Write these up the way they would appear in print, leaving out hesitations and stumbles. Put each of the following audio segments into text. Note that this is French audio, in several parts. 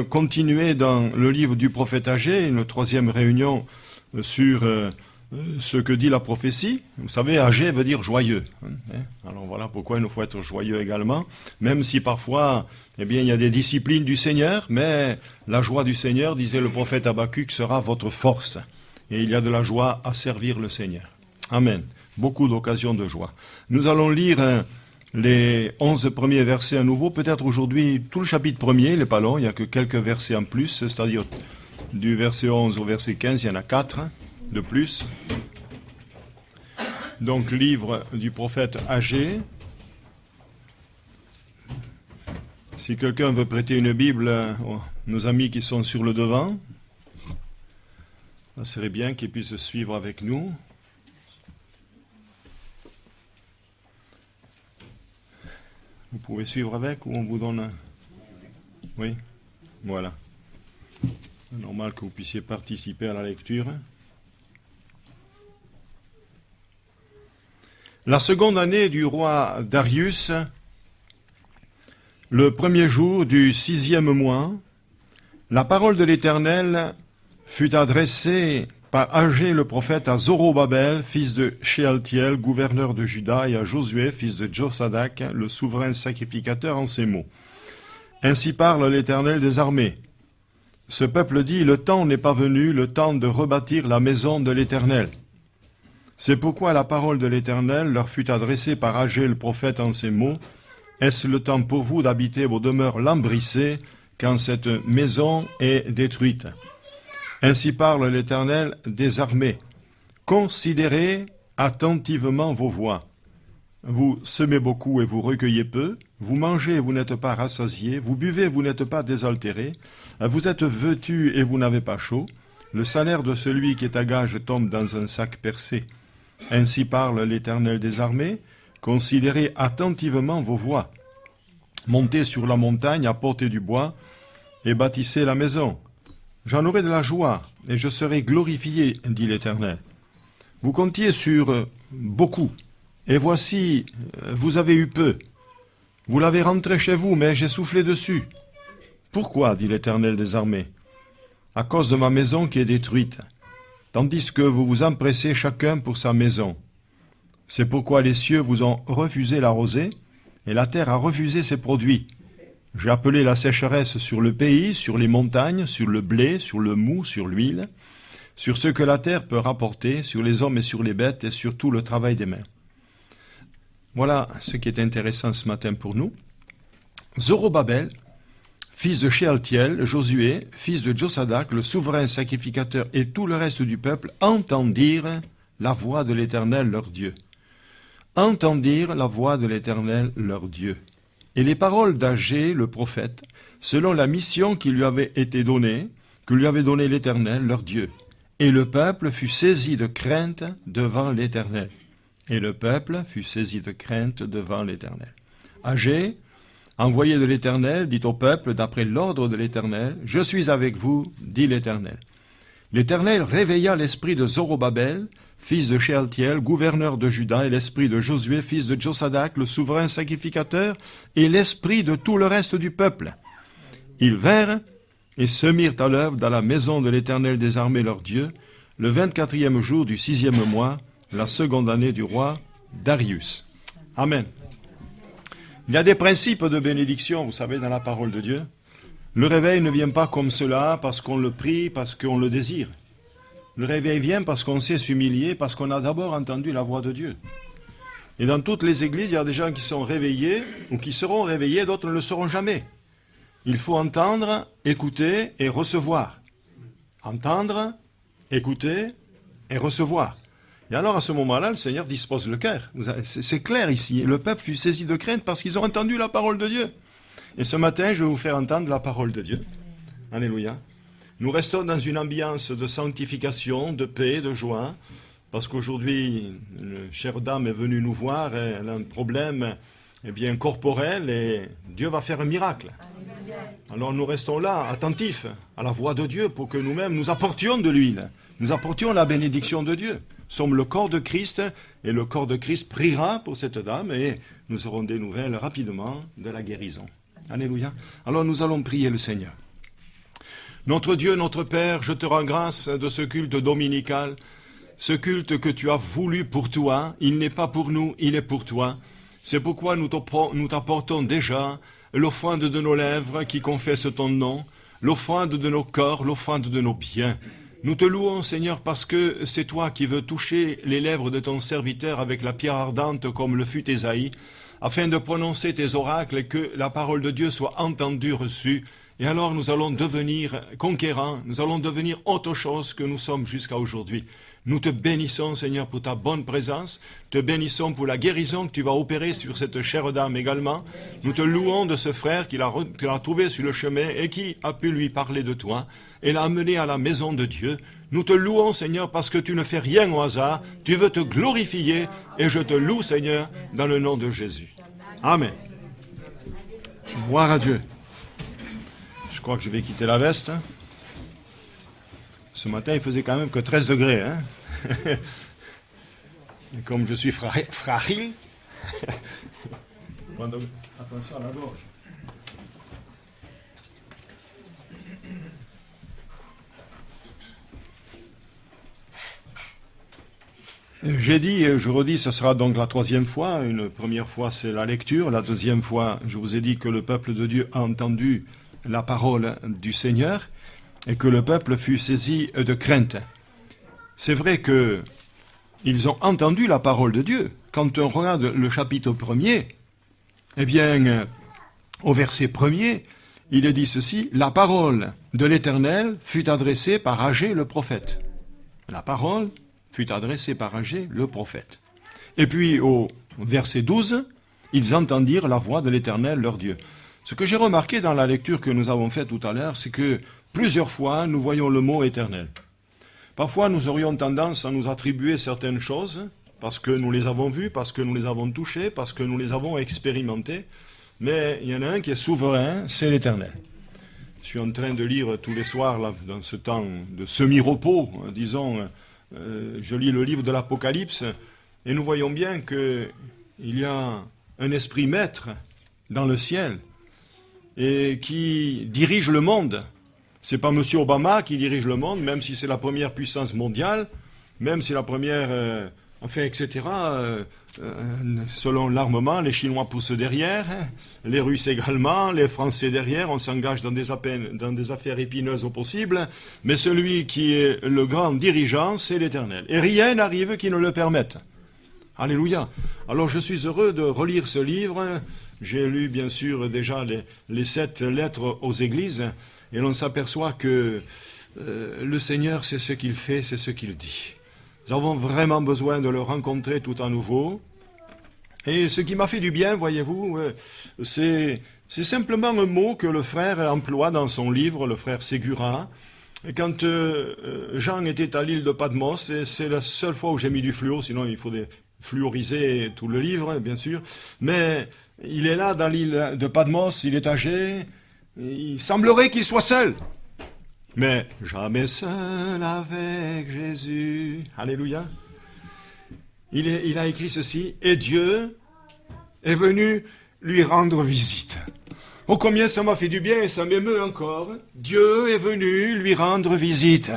continuer dans le livre du prophète Agé, une troisième réunion sur ce que dit la prophétie. Vous savez, Agé veut dire joyeux. Alors voilà pourquoi il nous faut être joyeux également, même si parfois, il y a des disciplines du Seigneur, mais la joie du Seigneur, disait le prophète Habacuc, sera votre force. Et il y a de la joie à servir le Seigneur. Amen. Beaucoup d'occasions de joie. Nous allons lire les 11 premiers versets à nouveau. Peut-être aujourd'hui, tout le chapitre premier, il n'est pas long, il n'y a que quelques versets en plus, c'est-à-dire du verset 11 au verset 15, il y en a 4 de plus. Donc, livre du prophète Agé. Si quelqu'un veut prêter une Bible, nos amis qui sont sur le devant, ça serait bien qu'ils puissent suivre avec nous. Vous pouvez suivre avec ou on vous donne un... Oui, voilà. C'est normal que vous puissiez participer à la lecture. La seconde année du roi Darius, le premier jour du 6e mois, la parole de l'Éternel fut adressée par Agé le prophète à Zorobabel, fils de Shealtiel, gouverneur de Juda, et à Josué, fils de Josadak, le souverain sacrificateur, en ces mots. Ainsi parle l'Éternel des armées. Ce peuple dit, le temps n'est pas venu, le temps de rebâtir la maison de l'Éternel. C'est pourquoi la parole de l'Éternel leur fut adressée par Agé le prophète en ces mots. Est-ce le temps pour vous d'habiter vos demeures lambrissées quand cette maison est détruite? Ainsi parle l'Éternel des armées. Considérez attentivement vos voies. Vous semez beaucoup et vous recueillez peu. Vous mangez et vous n'êtes pas rassasiés. Vous buvez et vous n'êtes pas désaltérés. Vous êtes vêtus et vous n'avez pas chaud. Le salaire de celui qui est à gage tombe dans un sac percé. Ainsi parle l'Éternel des armées. Considérez attentivement vos voies. Montez sur la montagne, apportez du bois et bâtissez la maison. J'en aurai de la joie, et je serai glorifié, dit l'Éternel. Vous comptiez sur beaucoup, et voici, vous avez eu peu. Vous l'avez rentré chez vous, mais j'ai soufflé dessus. Pourquoi, dit l'Éternel des armées? À cause de ma maison qui est détruite, tandis que vous vous empressez chacun pour sa maison. C'est pourquoi les cieux vous ont refusé la rosée, et la terre a refusé ses produits. J'ai appelé la sécheresse sur le pays, sur les montagnes, sur le blé, sur le mou, sur l'huile, sur ce que la terre peut rapporter, sur les hommes et sur les bêtes, et sur tout le travail des mains. Voilà ce qui est intéressant ce matin pour nous. Zorobabel, fils de Shealtiel, Josué, fils de Josadak, le souverain sacrificateur, et tout le reste du peuple entendirent la voix de l'Éternel leur Dieu. Entendirent la voix de l'Éternel leur Dieu. Et les paroles d'Agé, le prophète, selon la mission qui lui avait été donnée, que lui avait donnée l'Éternel, leur Dieu. Et le peuple fut saisi de crainte devant l'Éternel. Et le peuple fut saisi de crainte devant l'Éternel. Agé, envoyé de l'Éternel, dit au peuple, d'après l'ordre de l'Éternel, « Je suis avec vous, dit l'Éternel. » L'Éternel réveilla l'esprit de Zorobabel, fils de Shealtiel, gouverneur de Juda, et l'esprit de Josué, fils de Josadak, le souverain sacrificateur, et l'esprit de tout le reste du peuple. Ils vinrent et se mirent à l'œuvre dans la maison de l'Éternel des armées leur Dieu, le 24e jour du 6e mois, la seconde année du roi Darius. Amen. Il y a des principes de bénédiction, vous savez, dans la parole de Dieu. Le réveil ne vient pas comme cela, parce qu'on le prie, parce qu'on le désire. Le réveil vient parce qu'on sait s'humilier, parce qu'on a d'abord entendu la voix de Dieu. Et dans toutes les églises, il y a des gens qui sont réveillés, ou qui seront réveillés, d'autres ne le seront jamais. Il faut entendre, écouter et recevoir. Entendre, écouter et recevoir. Et alors, à ce moment-là, le Seigneur dispose le cœur. C'est clair ici. Le peuple fut saisi de crainte parce qu'ils ont entendu la parole de Dieu. Et ce matin, je vais vous faire entendre la parole de Dieu. Alléluia. Nous restons dans une ambiance de sanctification, de paix, de joie, parce qu'aujourd'hui, une chère dame est venue nous voir, et elle a un problème corporel, et Dieu va faire un miracle. Alors nous restons là, attentifs à la voix de Dieu, pour que nous-mêmes nous apportions de l'huile, nous apportions la bénédiction de Dieu. Nous sommes le corps de Christ, et le corps de Christ priera pour cette dame, et nous aurons des nouvelles rapidement de la guérison. Alléluia. Alors nous allons prier le Seigneur. Notre Dieu, notre Père, je te rends grâce de ce culte dominical, ce culte que tu as voulu pour toi. Il n'est pas pour nous, il est pour toi. C'est pourquoi nous t'apportons déjà l'offrande de nos lèvres qui confesse ton nom, l'offrande de nos corps, l'offrande de nos biens. Nous te louons, Seigneur, parce que c'est toi qui veux toucher les lèvres de ton serviteur avec la pierre ardente comme le fut Ésaïe, afin de prononcer tes oracles et que la parole de Dieu soit entendue, reçue. Et alors nous allons devenir conquérants, nous allons devenir autre chose que nous sommes jusqu'à aujourd'hui. Nous te bénissons, Seigneur, pour ta bonne présence. Te bénissons pour la guérison que tu vas opérer sur cette chère dame également. Nous te louons de ce frère qu'il a trouvé sur le chemin et qui a pu lui parler de toi et l'a amené à la maison de Dieu. Nous te louons, Seigneur, parce que tu ne fais rien au hasard. Tu veux te glorifier et je te loue, Seigneur, dans le nom de Jésus. Amen. Gloire à Dieu. Je crois que je vais quitter la veste. Hein. Ce matin, il faisait quand même que 13 degrés. Hein. Et comme je suis fragile, attention à la gorge. J'ai dit et je redis, ce sera donc la troisième fois. Une première fois, c'est la lecture. La deuxième fois, je vous ai dit que le peuple de Dieu a entendu la parole du Seigneur et que le peuple fut saisi de crainte. C'est vrai que ils ont entendu la parole de Dieu. Quand on regarde le chapitre 1er, eh bien, au verset 1er, il est dit ceci, « La parole de l'Éternel fut adressée par Agé le prophète. » La parole fut adressée par Agé le prophète. Et puis au verset 12, ils entendirent la voix de l'Éternel leur Dieu. Ce que j'ai remarqué dans la lecture que nous avons faite tout à l'heure, c'est que plusieurs fois, nous voyons le mot éternel. Parfois, nous aurions tendance à nous attribuer certaines choses, parce que nous les avons vues, parce que nous les avons touchées, parce que nous les avons expérimentées. Mais il y en a un qui est souverain, c'est l'Éternel. Je suis en train de lire tous les soirs, là, dans ce temps de semi-repos, disons, je lis le livre de l'Apocalypse, et nous voyons bien qu'il y a un esprit maître dans le ciel, et qui dirige le monde. C'est pas M. Obama qui dirige le monde, même si c'est la première puissance mondiale, même si la première, etc. Selon l'armement, les Chinois poussent derrière, les Russes également, les Français derrière, on s'engage dans des affaires épineuses au possible, mais celui qui est le grand dirigeant, c'est l'Éternel. Et rien n'arrive qui ne le permette. Alléluia. Alors je suis heureux de relire ce livre. J'ai lu bien sûr déjà les 7 lettres aux églises et l'on s'aperçoit que le Seigneur, c'est ce qu'il fait, c'est ce qu'il dit. Nous avons vraiment besoin de le rencontrer tout à nouveau. Et ce qui m'a fait du bien, voyez-vous, c'est simplement un mot que le frère emploie dans son livre, le frère Ségura. Et quand Jean était à l'île de Patmos, et c'est la seule fois où j'ai mis du fluo, sinon il faut fluoriser tout le livre, bien sûr, mais il est là dans l'île de Patmos, il est âgé, il semblerait qu'il soit seul. Mais jamais seul avec Jésus. Alléluia. Il a écrit ceci, et Dieu est venu lui rendre visite. Oh, combien ça m'a fait du bien et ça m'émeut encore. Dieu est venu lui rendre visite.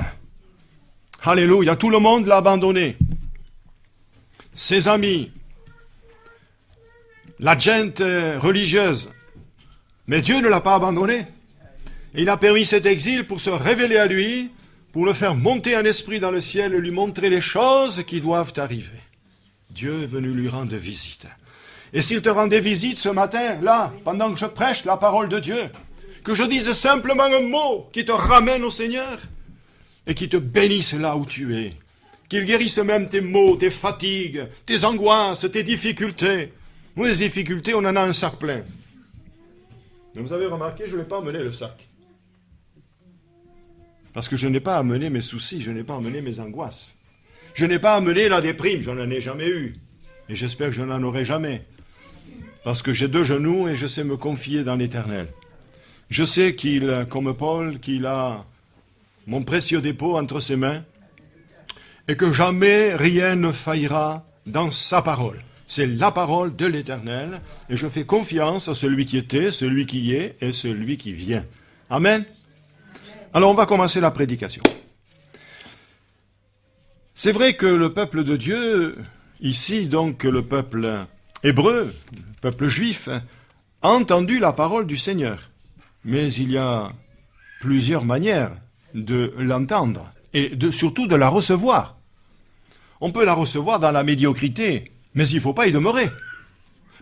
Alléluia. Tout le monde l'a abandonné. Ses amis, la gente religieuse. Mais Dieu ne l'a pas abandonné. Il a permis cet exil pour se révéler à lui, pour le faire monter en esprit dans le ciel et lui montrer les choses qui doivent arriver. Dieu est venu lui rendre visite. Et s'il te rendait visite ce matin, là, pendant que je prêche la parole de Dieu, que je dise simplement un mot qui te ramène au Seigneur et qui te bénisse là où tu es, qu'il guérisse même tes maux, tes fatigues, tes angoisses, tes difficultés. Nous, les difficultés, on en a un sac plein. Mais vous avez remarqué, je n'ai pas amené le sac. Parce que je n'ai pas amené mes soucis, je n'ai pas amené mes angoisses. Je n'ai pas amené la déprime, je n'en ai jamais eu. Et j'espère que je n'en aurai jamais. Parce que j'ai 2 genoux et je sais me confier dans l'Éternel. Je sais qu'il, comme Paul, qu'il a mon précieux dépôt entre ses mains et que jamais rien ne faillira dans sa parole. C'est la parole de l'Éternel. Et je fais confiance à celui qui était, celui qui est et celui qui vient. Amen. Alors on va commencer la prédication. C'est vrai que le peuple de Dieu, ici donc le peuple hébreu, le peuple juif, a entendu la parole du Seigneur. Mais il y a plusieurs manières de l'entendre et surtout de la recevoir. On peut la recevoir dans la médiocrité, mais il ne faut pas y demeurer.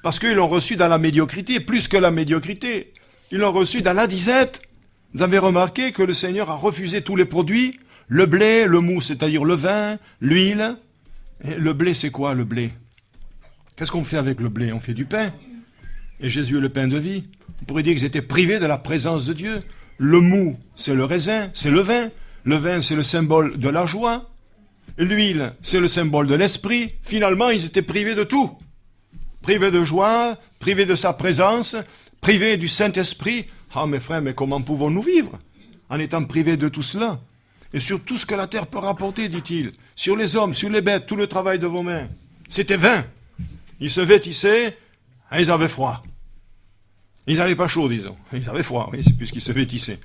Parce qu'ils l'ont reçu dans la médiocrité, plus que la médiocrité. Ils l'ont reçu dans la disette. Vous avez remarqué que le Seigneur a refusé tous les produits, le blé, le mou, c'est-à-dire le vin, l'huile. Et le blé, c'est quoi le blé? Qu'est-ce qu'on fait avec le blé? On fait du pain. Et Jésus est le pain de vie. On pourrait dire qu'ils étaient privés de la présence de Dieu. Le mou, c'est le raisin, c'est le vin. Le vin, c'est le symbole de la joie. L'huile, c'est le symbole de l'esprit. Finalement, ils étaient privés de tout. Privés de joie, privés de sa présence, privés du Saint-Esprit. Ah, mes frères, mais comment pouvons-nous vivre en étant privés de tout cela? Et sur tout ce que la terre peut rapporter, dit-il. Sur les hommes, sur les bêtes, tout le travail de vos mains. C'était vain. Ils se vêtissaient, et ils avaient froid. Ils n'avaient pas chaud, disons. Ils avaient froid, oui, puisqu'ils se vêtissaient.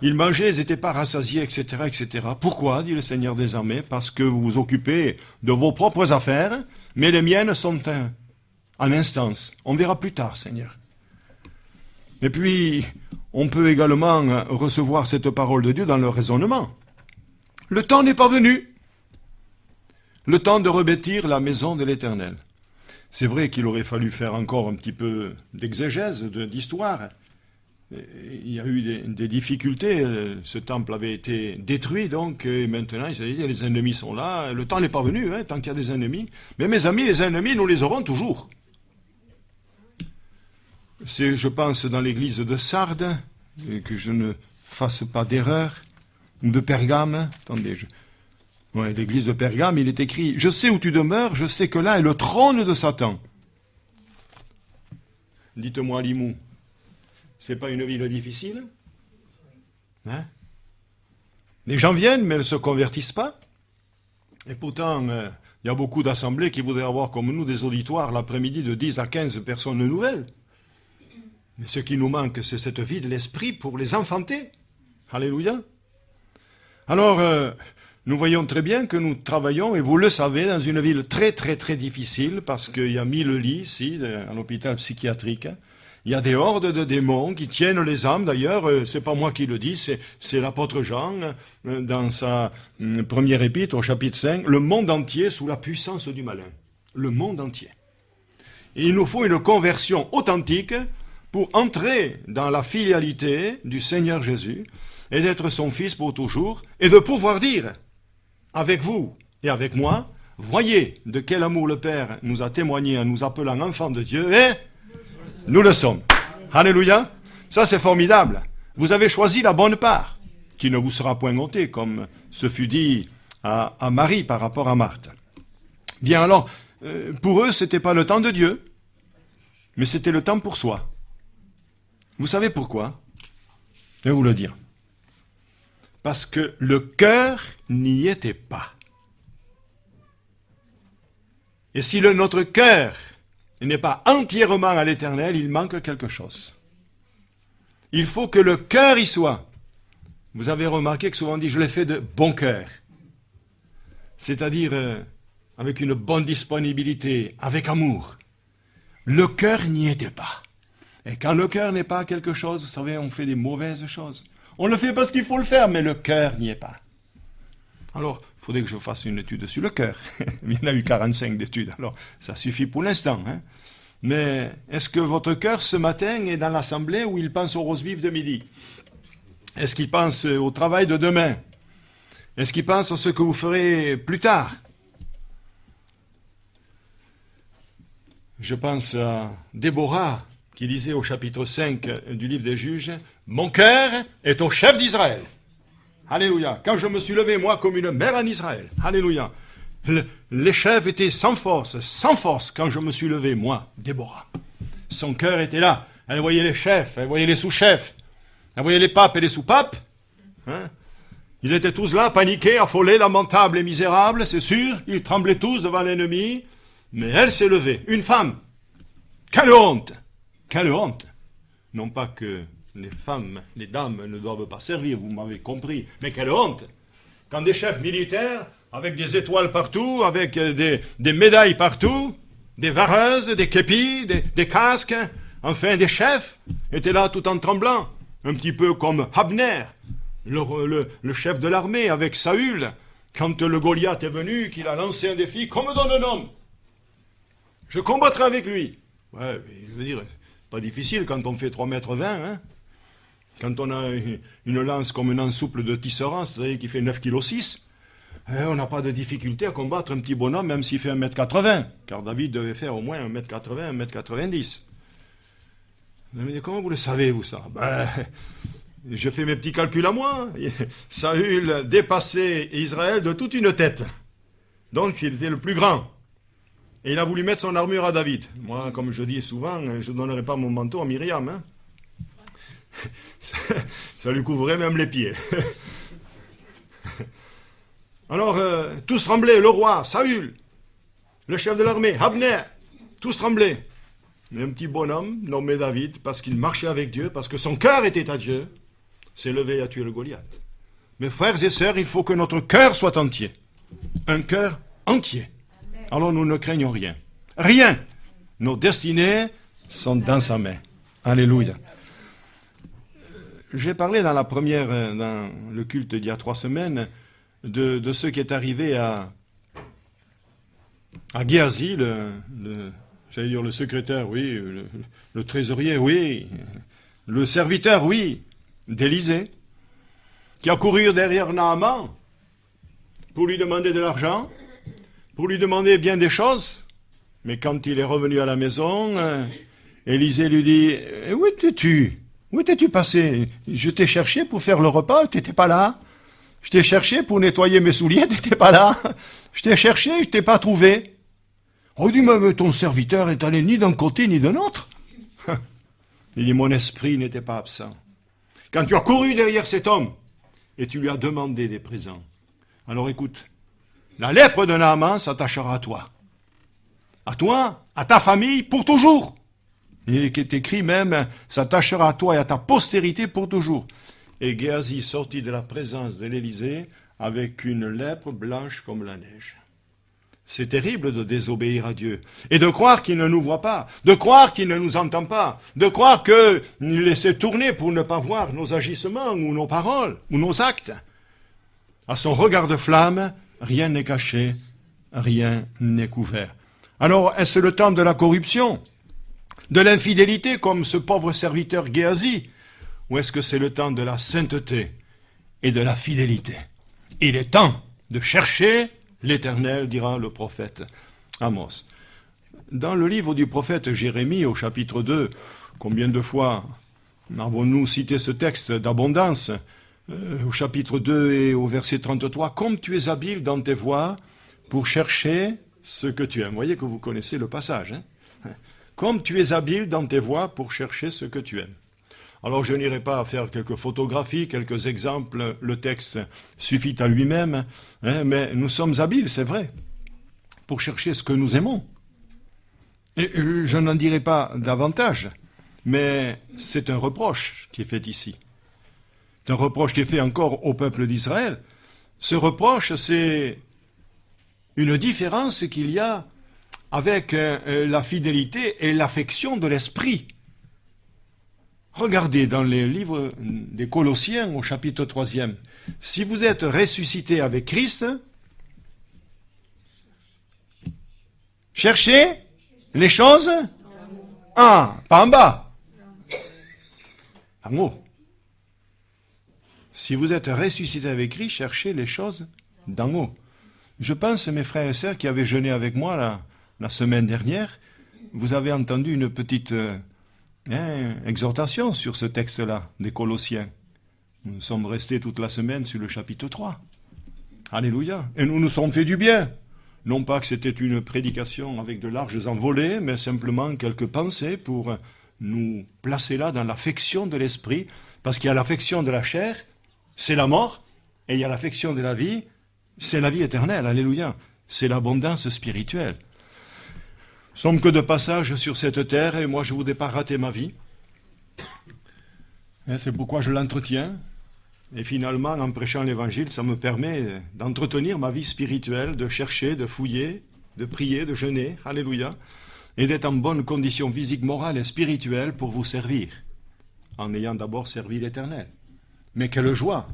Ils mangeaient, ils n'étaient pas rassasiés, etc., etc. Pourquoi, dit le Seigneur des armées? Parce que vous vous occupez de vos propres affaires, mais les miennes sont en instance. On verra plus tard, Seigneur. Et puis, on peut également recevoir cette parole de Dieu dans le raisonnement. Le temps n'est pas venu. Le temps de revêtir la maison de l'Éternel. C'est vrai qu'il aurait fallu faire encore un petit peu d'exégèse, d'histoire. Il y a eu des difficultés. Ce temple avait été détruit, donc, et maintenant, il s'est dit, les ennemis sont là. Le temps n'est pas venu, tant qu'il y a des ennemis. Mais mes amis, les ennemis, nous les aurons toujours. C'est, je pense, dans l'église de Sardes, que je ne fasse pas d'erreur, ou de Pergame. Attendez, l'église de Pergame, il est écrit « Je sais où tu demeures, je sais que là est le trône de Satan. » Dites-moi, Limoux, c'est pas une ville difficile? Les gens viennent, mais ne se convertissent pas. Et pourtant, il y a beaucoup d'assemblées qui voudraient avoir comme nous des auditoires l'après-midi de 10 à 15 personnes nouvelles. Mais ce qui nous manque, c'est cette vie de l'esprit pour les enfanter. Alléluia. Alors, nous voyons très bien que nous travaillons, et vous le savez, dans une ville très très très difficile, parce qu'il y a 1000 lits ici, à l'hôpital psychiatrique. Il y a des hordes de démons qui tiennent les âmes. D'ailleurs, c'est pas moi qui le dis, c'est l'apôtre Jean, dans sa première épître, au chapitre 5, le monde entier sous la puissance du malin. Le monde entier. Et il nous faut une conversion authentique pour entrer dans la filialité du Seigneur Jésus et d'être son Fils pour toujours, et de pouvoir dire, avec vous et avec moi, voyez de quel amour le Père nous a témoigné en nous appelant enfants de Dieu, et nous le sommes. Alléluia. Ça, c'est formidable. Vous avez choisi la bonne part, qui ne vous sera point ôtée, comme ce fut dit à Marie par rapport à Marthe. Bien alors, pour eux, ce n'était pas le temps de Dieu, mais c'était le temps pour soi. Vous savez pourquoi? Je vais vous le dire. Parce que le cœur n'y était pas. Et si notre cœur n'est pas entièrement à l'Éternel, il manque quelque chose. Il faut que le cœur y soit. Vous avez remarqué que souvent on dit « je l'ai fait de bon cœur ». C'est-à-dire avec une bonne disponibilité, avec amour. Le cœur n'y était pas. Et quand le cœur n'est pas quelque chose, vous savez, on fait des mauvaises choses. On le fait parce qu'il faut le faire, mais le cœur n'y est pas. Alors, il faudrait que je fasse une étude sur le cœur. Il y en a eu 45 d'études, alors ça suffit pour l'instant. Mais est-ce que votre cœur ce matin est dans l'assemblée où il pense au rose vif de midi? Est-ce qu'il pense au travail de demain? Est-ce qu'il pense à ce que vous ferez plus tard? Je pense à Déborah, qui disait au chapitre 5 du livre des Juges, « Mon cœur est au chef d'Israël. » Alléluia. Quand je me suis levé, moi, comme une mère en Israël. Alléluia. Les chefs étaient sans force quand je me suis levé, moi, Déborah. Son cœur était là. Elle voyait les chefs, elle voyait les sous-chefs, elle voyait les papes et les sous-papes. Ils étaient tous là, paniqués, affolés, lamentables et misérables, c'est sûr. Ils tremblaient tous devant l'ennemi. Mais elle s'est levée, une femme. Quelle honte! Quelle honte! Non pas que les femmes, les dames ne doivent pas servir, vous m'avez compris, mais quelle honte! Quand des chefs militaires, avec des étoiles partout, avec des médailles partout, des vareuses, des képis, des casques, enfin des chefs, étaient là tout en tremblant, un petit peu comme Abner, le chef de l'armée avec Saül, quand le Goliath est venu, qu'il a lancé un défi, qu'on me donne un homme, je combattrai avec lui. Ouais, mais je veux dire, pas difficile quand on fait 3,20 m, hein. Quand on a une lance comme une ensouple de tisserand, c'est-à-dire qui fait 9,6 kg, on n'a pas de difficulté à combattre un petit bonhomme, même s'il fait 1,80 m, car David devait faire au moins 1,80 m, 1,90 m. Mais comment vous le savez, vous, ça? Ben, je fais mes petits calculs à moi. Saül dépassait Israël de toute une tête. Donc, il était le plus grand. Et il a voulu mettre son armure à David. Moi, comme je dis souvent, je ne donnerai pas mon manteau à Myriam, hein. Ça lui couvrait même les pieds. Alors, tous tremblaient, le roi, Saül, le chef de l'armée, Abner, tous tremblaient. Mais un petit bonhomme nommé David, parce qu'il marchait avec Dieu, parce que son cœur était à Dieu, s'est levé et a tué le Goliath. Mes frères et sœurs, il faut que notre cœur soit entier. Un cœur entier. Alors nous ne craignons rien. Rien. Nos destinées sont dans sa main. Alléluia. J'ai parlé dans le culte d'il y a 3 semaines de ce qui est arrivé à Géasi, j'allais dire le secrétaire, oui, le trésorier, oui, le serviteur, oui, d'Élisée, qui a couru derrière Naaman pour lui demander de l'argent, pour lui demander bien des choses, mais quand il est revenu à la maison, Élisée lui dit « Où étais-tu ? Où étais-tu passé? Je t'ai cherché pour faire le repas, tu n'étais pas là. Je t'ai cherché pour nettoyer mes souliers, tu n'étais pas là. Je t'ai cherché, je t'ai pas trouvé. » On dit, mais ton serviteur est allé ni d'un côté ni de l'autre. Il dit, mon esprit n'était pas absent. Quand tu as couru derrière cet homme et tu lui as demandé des présents, alors écoute, la lèpre de Naaman s'attachera à toi, à ta famille, pour toujours. Il est écrit même, s'attachera à toi et à ta postérité pour toujours. Et Géasi sortit de la présence de l'Élysée avec une lèpre blanche comme la neige. C'est terrible de désobéir à Dieu et de croire qu'il ne nous voit pas, de croire qu'il ne nous entend pas, de croire qu'il laisse tourner pour ne pas voir nos agissements ou nos paroles ou nos actes. À son regard de flamme, rien n'est caché, rien n'est couvert. Alors, est-ce le temps de la corruption, de l'infidélité comme ce pauvre serviteur Géasi, ou est-ce que c'est le temps de la sainteté et de la fidélité? Il est temps de chercher l'Éternel, dira le prophète Amos. Dans le livre du prophète Jérémie, au chapitre 2, combien de fois avons-nous cité ce texte d'abondance? Au chapitre 2 et au verset 33, « Comme tu es habile dans tes voies pour chercher ce que tu aimes. » Vous voyez que vous connaissez le passage. Hein? « Comme tu es habile dans tes voies pour chercher ce que tu aimes. » Alors je n'irai pas faire quelques photographies, quelques exemples, le texte suffit à lui-même, hein, mais nous sommes habiles, c'est vrai, pour chercher ce que nous aimons. Et je n'en dirai pas davantage, mais c'est un reproche qui est fait ici. C'est un reproche qui est fait encore au peuple d'Israël. Ce reproche, c'est une différence qu'il y a avec la fidélité et l'affection de l'esprit. Regardez dans les livres des Colossiens au chapitre 3e. Si vous êtes ressuscité avec Christ, cherchez les choses pas en bas, en haut. Si vous êtes ressuscité avec Christ, cherchez les choses d'en haut. Je pense, mes frères et sœurs qui avaient jeûné avec moi la semaine dernière, vous avez entendu une petite exhortation sur ce texte-là, des Colossiens. Nous sommes restés toute la semaine sur le chapitre 3. Alléluia. Et nous nous sommes fait du bien. Non pas que c'était une prédication avec de larges envolées, mais simplement quelques pensées pour nous placer là dans l'affection de l'esprit, parce qu'il y a l'affection de la chair, c'est la mort, et il y a l'affection de la vie, c'est la vie éternelle. Alléluia. C'est l'abondance spirituelle. sommes que de passage sur cette terre et moi je ne voudrais pas rater ma vie. Et c'est pourquoi je l'entretiens. Et finalement, en prêchant l'évangile, ça me permet d'entretenir ma vie spirituelle, de chercher, de fouiller, de prier, de jeûner, alléluia, et d'être en bonne condition physique, morale et spirituelle pour vous servir, en ayant d'abord servi l'Éternel. Mais quelle joie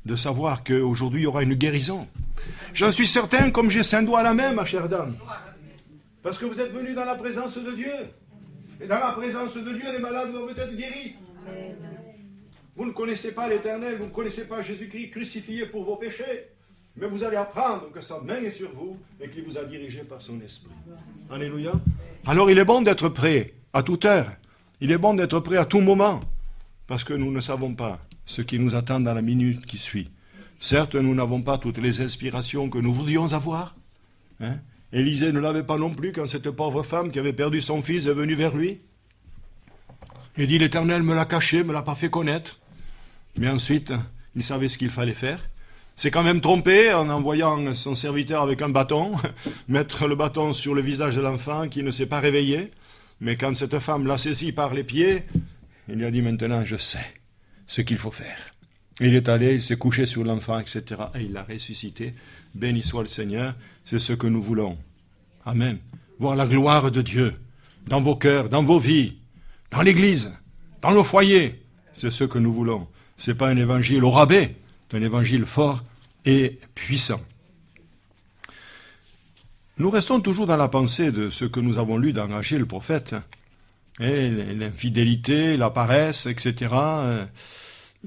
de savoir qu'aujourd'hui il y aura une guérison. J'en suis certain, comme j'ai 5 doigts à la main, ma chère dame, parce que vous êtes venus dans la présence de Dieu. Et dans la présence de Dieu, les malades doivent être guéris. Vous ne connaissez pas l'Éternel, vous ne connaissez pas Jésus-Christ crucifié pour vos péchés, mais vous allez apprendre que sa main est sur vous et qu'il vous a dirigé par son esprit. Alléluia. Alors il est bon d'être prêt à toute heure. Il est bon d'être prêt à tout moment, parce que nous ne savons pas ce qui nous attend dans la minute qui suit. Certes, nous n'avons pas toutes les inspirations que nous voudrions avoir. Élisée ne l'avait pas non plus quand cette pauvre femme qui avait perdu son fils est venue vers lui. Il dit, l'Éternel me l'a caché, me l'a pas fait connaître. Mais ensuite, il savait ce qu'il fallait faire. C'est quand même trompé en envoyant son serviteur avec un bâton, mettre le bâton sur le visage de l'enfant qui ne s'est pas réveillé. Mais quand cette femme l'a saisi par les pieds, il lui a dit, maintenant je sais ce qu'il faut faire. Il est allé, il s'est couché sur l'enfant, etc. Et il l'a ressuscité. Béni soit le Seigneur, c'est ce que nous voulons. Amen. Voir la gloire de Dieu dans vos cœurs, dans vos vies, dans l'Église, dans nos foyers. C'est ce que nous voulons. Ce n'est pas un évangile au rabais, c'est un évangile fort et puissant. Nous restons toujours dans la pensée de ce que nous avons lu dans Agé le prophète, et l'infidélité, la paresse, etc.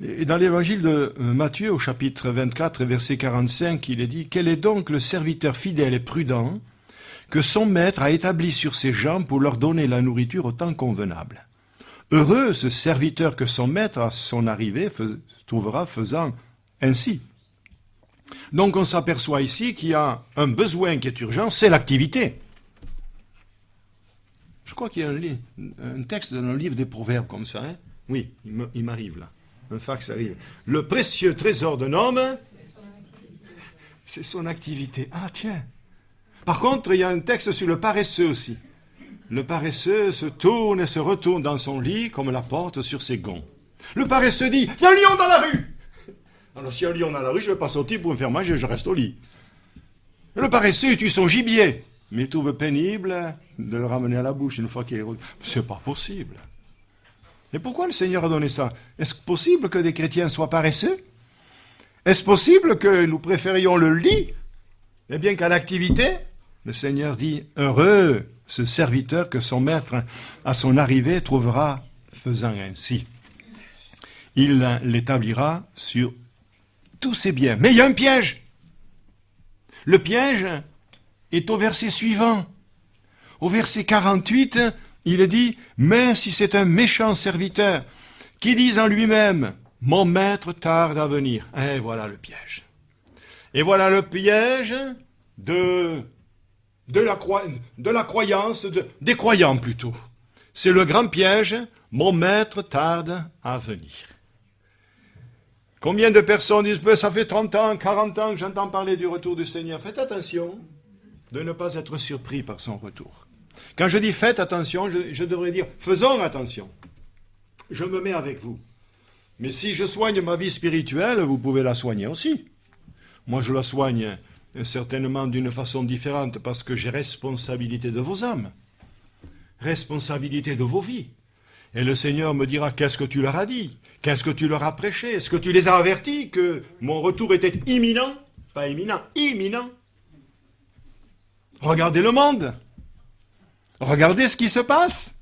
Et dans l'évangile de Matthieu, au chapitre 24, verset 45, il est dit « Quel est donc le serviteur fidèle et prudent que son maître a établi sur ses gens pour leur donner la nourriture au temps convenable. Heureux ce serviteur que son maître, à son arrivée, trouvera faisant ainsi. » Donc on s'aperçoit ici qu'il y a un besoin qui est urgent, c'est l'activité. Je crois qu'il y a un texte dans le livre des Proverbes comme ça. Hein? Oui, il m'arrive là. Un fax arrive. Le précieux trésor d'un homme, c'est son activité. Ah tiens. Par contre, il y a un texte sur le paresseux aussi. Le paresseux se tourne et se retourne dans son lit comme la porte sur ses gonds. Le paresseux dit, il y a un lion dans la rue. Alors s'il y a un lion dans la rue, je ne vais pas sortir pour me faire manger, je reste au lit. Le paresseux tue son gibier, mais il trouve pénible de le ramener à la bouche une fois qu'il est... C'est pas possible. Et pourquoi le Seigneur a donné ça? Est-ce possible que des chrétiens soient paresseux? Est-ce possible que nous préférions le lit eh bien qu'à l'activité? Le Seigneur dit, heureux ce serviteur que son maître, à son arrivée, trouvera faisant ainsi. Il l'établira sur tous ses biens. Mais il y a un piège. Le piège est au verset suivant. Au verset 48, il est dit, mais si c'est un méchant serviteur qui dit en lui-même, mon maître tarde à venir. Et voilà le piège. Et voilà le piège de la croyance, des croyants plutôt. C'est le grand piège, mon maître tarde à venir. Combien de personnes disent, ça fait 30 ans, 40 ans que j'entends parler du retour du Seigneur. Faites attention de ne pas être surpris par son retour. Quand je dis faites attention, je devrais dire faisons attention. Je me mets avec vous. Mais si je soigne ma vie spirituelle, vous pouvez la soigner aussi. Moi, je la soigne certainement d'une façon différente parce que j'ai responsabilité de vos âmes, responsabilité de vos vies. Et le Seigneur me dira, qu'est-ce que tu leur as dit? Qu'est-ce que tu leur as prêché? Est-ce que tu les as avertis que mon retour était imminent? Pas imminent, imminent. Regardez le monde. Regardez ce qui se passe.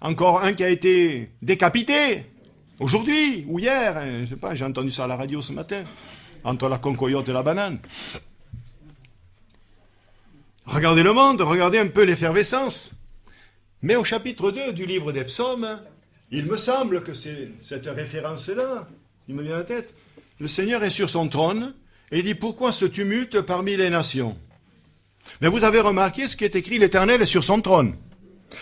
Encore un qui a été décapité, aujourd'hui ou hier, je ne sais pas, j'ai entendu ça à la radio ce matin, entre la concoyote et la banane. Regardez le monde, regardez un peu l'effervescence. Mais au chapitre 2 du livre des psaumes, il me semble que c'est cette référence-là, il me vient à la tête. Le Seigneur est sur son trône et il dit, pourquoi ce tumulte parmi les nations? Mais vous avez remarqué ce qui est écrit, l'Éternel est sur son trône.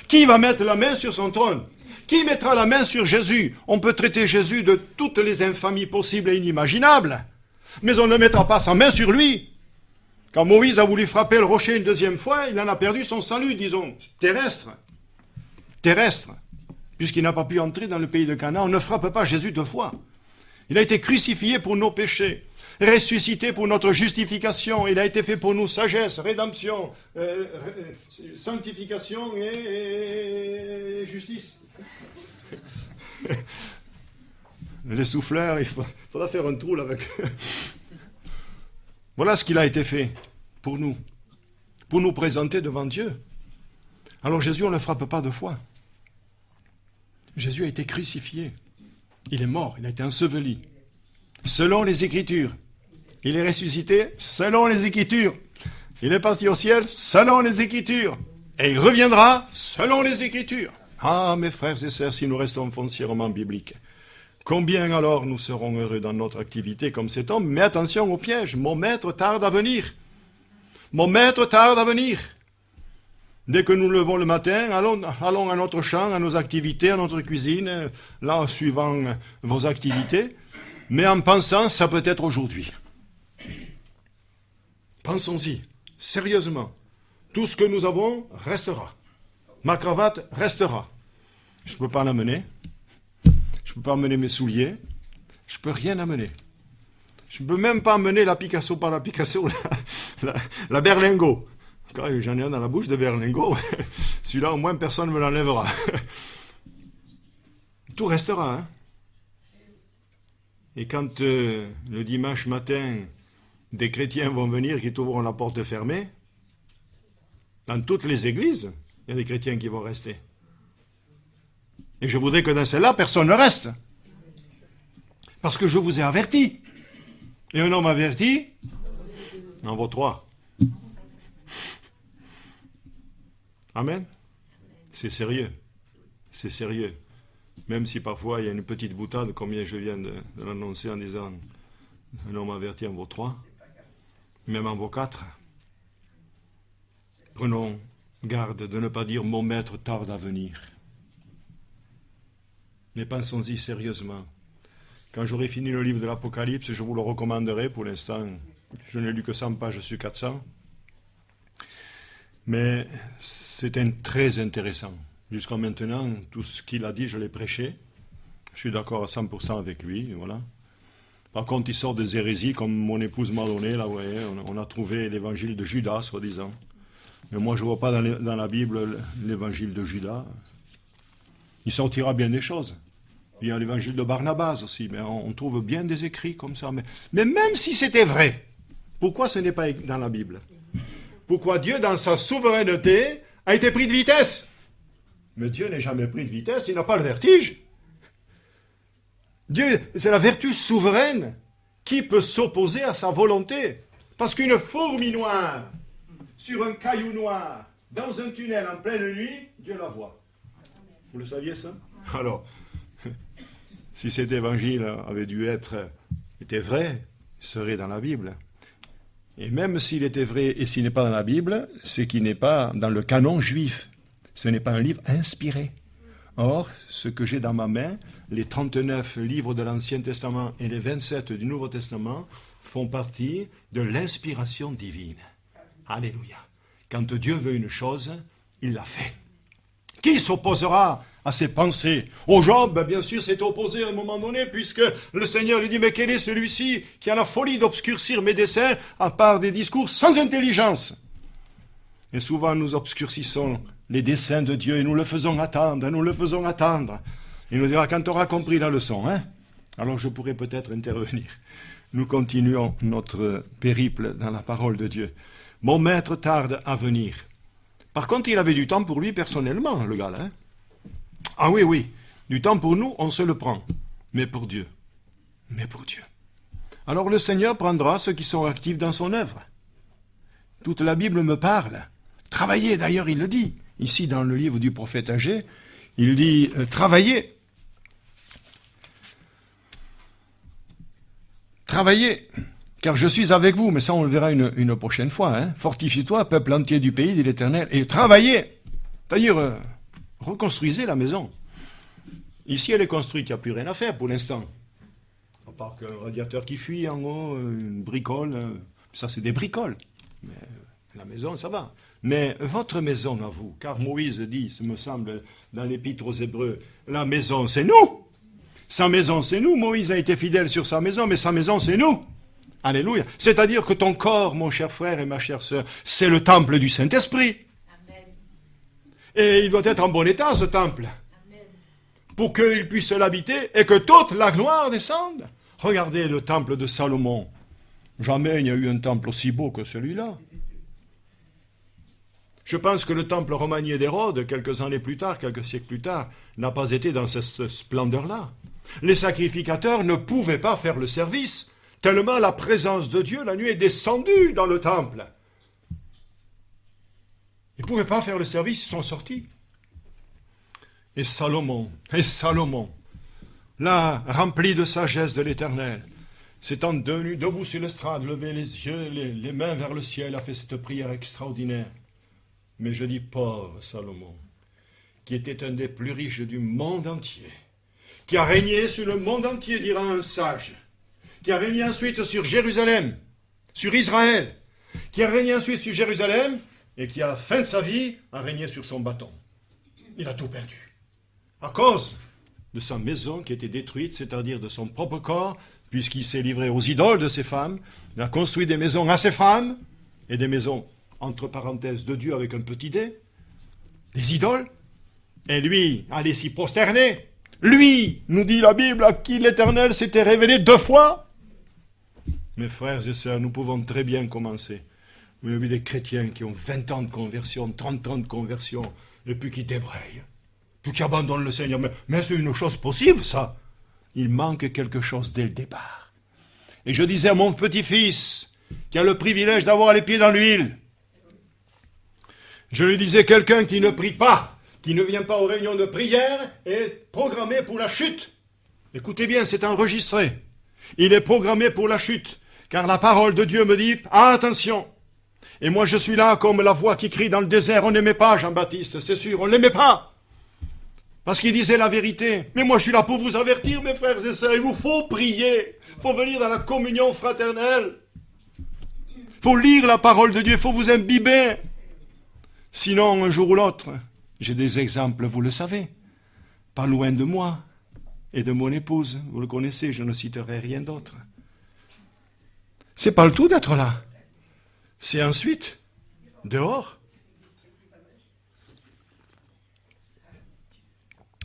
Qui va mettre la main sur son trône? Qui mettra la main sur Jésus? On peut traiter Jésus de toutes les infamies possibles et inimaginables, mais on ne mettra pas sa main sur lui. Quand Moïse a voulu frapper le rocher une deuxième fois, il en a perdu son salut, disons, terrestre. Terrestre. Puisqu'il n'a pas pu entrer dans le pays de Canaan, on ne frappe pas Jésus deux fois. Il a été crucifié pour nos péchés, ressuscité pour notre justification. Il a été fait pour nous sagesse, rédemption, sanctification et justice. Les souffleurs, il faudra faire un trou là avec. Voilà ce qu'il a été fait pour nous présenter devant Dieu. Alors Jésus, on ne le frappe pas deux fois. Jésus a été crucifié. Il est mort, il a été enseveli. Selon les Écritures. Il est ressuscité selon les Écritures. Il est parti au ciel selon les Écritures. Et il reviendra selon les Écritures. Ah, mes frères et sœurs, si nous restons foncièrement bibliques, combien alors nous serons heureux dans notre activité comme cet homme. Mais attention au piège, mon maître tarde à venir. Mon maître tarde à venir. Dès que nous levons le matin, allons à notre champ, à nos activités, à notre cuisine, là, suivant vos activités, mais en pensant, ça peut être aujourd'hui. Pensons-y, sérieusement. Tout ce que nous avons restera. Ma cravate restera. Je ne peux pas l'amener. Je ne peux pas amener mes souliers. Je ne peux rien amener. Je ne peux même pas amener la Picasso par la Picasso, la Berlingot. Quand j'en ai un dans la bouche de Berlingot, celui-là au moins personne ne me l'enlèvera. Tout restera. Hein? Et quand le dimanche matin, des chrétiens vont venir qui trouveront la porte fermée, dans toutes les églises, il y a des chrétiens qui vont rester. Et je voudrais que dans celle-là, personne ne reste. Parce que je vous ai averti. Et un homme averti en vaut trois. Amen. C'est sérieux. C'est sérieux. Même si parfois il y a une petite boutade, comme je viens de l'annoncer en disant un homme averti en vaut trois, même en vaut quatre. Prenons garde de ne pas dire mon maître tarde à venir. Mais pensons-y sérieusement. Quand j'aurai fini le livre de l'Apocalypse, je vous le recommanderai. Pour l'instant, je n'ai lu que 100 pages sur 400. Mais c'est très intéressant. Jusqu'à maintenant, tout ce qu'il a dit, je l'ai prêché. Je suis d'accord à 100% avec lui. Voilà. Par contre, il sort des hérésies, comme mon épouse m'a donné. Là, vous voyez, on a trouvé l'évangile de Judas, soi-disant. Mais moi, je ne vois pas dans la Bible l'évangile de Judas. Il sortira bien des choses. Il y a l'évangile de Barnabas aussi, mais on trouve bien des écrits comme ça. Mais même si c'était vrai, pourquoi ce n'est pas dans la Bible? Pourquoi Dieu, dans sa souveraineté, a été pris de vitesse? Mais Dieu n'est jamais pris de vitesse, il n'a pas le vertige. Dieu, c'est la vertu souveraine qui peut s'opposer à sa volonté. Parce qu'une fourmi noire, sur un caillou noir, dans un tunnel en pleine nuit, Dieu la voit. Vous le saviez ça? Alors, si cet évangile avait était vrai, il serait dans la Bible. Et même s'il était vrai et s'il n'est pas dans la Bible, c'est qu'il n'est pas dans le canon juif. Ce n'est pas un livre inspiré. Or, ce que j'ai dans ma main, les 39 livres de l'Ancien Testament et les 27 du Nouveau Testament, font partie de l'inspiration divine. Alléluia. Quand Dieu veut une chose, il la fait. Qui s'opposera à ses pensées? Au Job, bien sûr, s'est opposé à un moment donné, puisque le Seigneur lui dit, mais quel est celui-ci qui a la folie d'obscurcir mes desseins à part des discours sans intelligence? Et souvent, nous obscurcissons les desseins de Dieu et nous le faisons attendre, nous le faisons attendre. Il nous dira, quand tu auras compris la leçon, alors je pourrai peut-être intervenir. Nous continuons notre périple dans la parole de Dieu. Mon maître tarde à venir. Par contre, il avait du temps pour lui personnellement, le gars là. Ah oui, oui, du temps pour nous, on se le prend. Mais pour Dieu. Mais pour Dieu. Alors le Seigneur prendra ceux qui sont actifs dans son œuvre. Toute la Bible me parle. Travaillez, d'ailleurs, il le dit. Ici, dans le livre du prophète Agé, il dit travaillez. Travaillez, car je suis avec vous. Mais ça, on le verra une prochaine fois. Fortifie-toi, peuple entier du pays, dit l'Éternel, et travaillez. C'est-à-dire, reconstruisez la maison. Ici, elle est construite, il n'y a plus rien à faire pour l'instant. À part qu'un radiateur qui fuit en haut, une bricole, ça c'est des bricoles. Mais la maison, ça va. Mais votre maison à vous, car Moïse dit, ce me semble, dans l'Épître aux Hébreux, la maison, c'est nous. Sa maison, c'est nous. Moïse a été fidèle sur sa maison, mais sa maison, c'est nous. Alléluia. C'est-à-dire que ton corps, mon cher frère et ma chère sœur, c'est le temple du Saint-Esprit. Amen. Et il doit être en bon état, ce temple. Amen. Pour qu'il puisse l'habiter et que toute la gloire descende. Regardez le temple de Salomon. Jamais il n'y a eu un temple aussi beau que celui-là. Je pense que le temple romanier d'Hérode, quelques années plus tard, quelques siècles plus tard, n'a pas été dans cette splendeur-là. Les sacrificateurs ne pouvaient pas faire le service, tellement la présence de Dieu la nuit est descendue dans le temple. Ils ne pouvaient pas faire le service, ils sont sortis. Et Salomon, là, rempli de sagesse de l'Éternel, s'étant debout sur l'estrade, levé les yeux, les mains vers le ciel, a fait cette prière extraordinaire. Mais je dis pauvre Salomon, qui était un des plus riches du monde entier, qui a régné sur le monde entier, dira un sage, qui a régné ensuite sur Jérusalem, sur Israël, qui a régné ensuite sur Jérusalem, et qui à la fin de sa vie a régné sur son bâton. Il a tout perdu. À cause de sa maison qui était détruite, c'est-à-dire de son propre corps, puisqu'il s'est livré aux idoles de ses femmes, il a construit des maisons à ses femmes, et des maisons entre parenthèses, de Dieu avec un petit d, des idoles, et lui allait s'y prosterner. Lui, nous dit la Bible, à qui l'Éternel s'était révélé 2 fois. Mes frères et sœurs, nous pouvons très bien commencer. Vous avez vu des chrétiens qui ont 20 ans de conversion, 30 ans de conversion, et puis qui débrayent, puis qui abandonnent le Seigneur. Mais c'est une chose possible, ça. Il manque quelque chose dès le départ. Et je disais à mon petit-fils, qui a le privilège d'avoir les pieds dans l'huile, je lui disais, quelqu'un qui ne prie pas, qui ne vient pas aux réunions de prière, est programmé pour la chute. Écoutez bien, c'est enregistré. Il est programmé pour la chute, car la parole de Dieu me dit, attention. Et moi je suis là comme la voix qui crie dans le désert, on n'aimait pas Jean-Baptiste, c'est sûr, on ne l'aimait pas. Parce qu'il disait la vérité. Mais moi je suis là pour vous avertir, mes frères et sœurs, il vous faut prier, il faut venir dans la communion fraternelle. Il faut lire la parole de Dieu, il faut vous imbiber. Sinon, un jour ou l'autre, j'ai des exemples, vous le savez, pas loin de moi et de mon épouse, vous le connaissez, je ne citerai rien d'autre. C'est pas le tout d'être là, c'est ensuite dehors.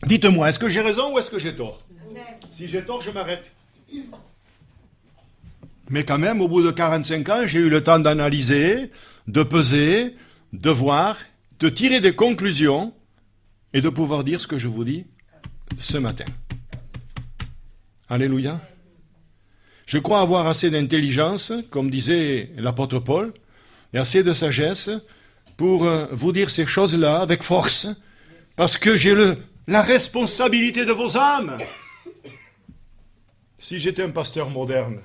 Dites-moi, est-ce que j'ai raison ou est-ce que j'ai tort? Si j'ai tort, je m'arrête. Mais quand même, au bout de 45 ans, j'ai eu le temps d'analyser, de peser, de voir, de tirer des conclusions et de pouvoir dire ce que je vous dis ce matin. Alléluia. Je crois avoir assez d'intelligence, comme disait l'apôtre Paul, et assez de sagesse pour vous dire ces choses-là avec force, parce que j'ai la responsabilité de vos âmes. Si j'étais un pasteur moderne,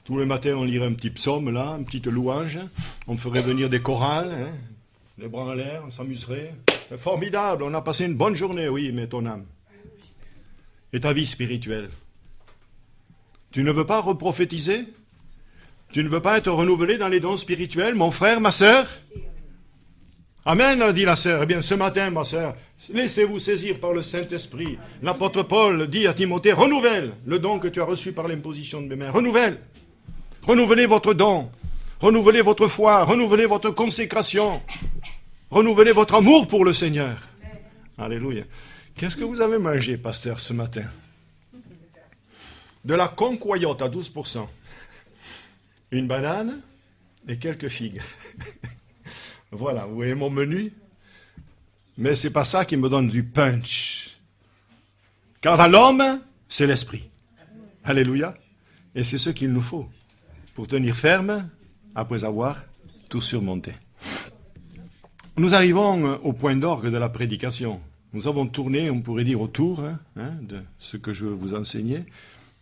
tous les matins, on lirait un petit psaume, là, une petite louange. On ferait venir des chorales, les bras en l'air, on s'amuserait. C'est formidable, on a passé une bonne journée, oui, mais ton âme. Et ta vie spirituelle. Tu ne veux pas reprophétiser? Tu ne veux pas être renouvelé dans les dons spirituels, mon frère, ma sœur? Amen, dit la sœur. Eh bien, ce matin, ma sœur, laissez-vous saisir par le Saint-Esprit. L'apôtre Paul dit à Timothée, renouvelle le don que tu as reçu par l'imposition de mes mains. Renouvelle. Renouvelez votre don. Renouvelez votre foi. Renouvelez votre consécration. Renouvelez votre amour pour le Seigneur. Alléluia. Qu'est-ce que vous avez mangé, pasteur, ce matin? De la concoyote à 12%. Une banane et quelques figues. Voilà, vous voyez mon menu. Mais c'est pas ça qui me donne du punch. Car dans l'homme, c'est l'esprit. Alléluia. Et c'est ce qu'il nous faut pour tenir ferme après avoir tout surmonté. Nous arrivons au point d'orgue de la prédication. Nous avons tourné, on pourrait dire, autour de ce que je vous enseignais.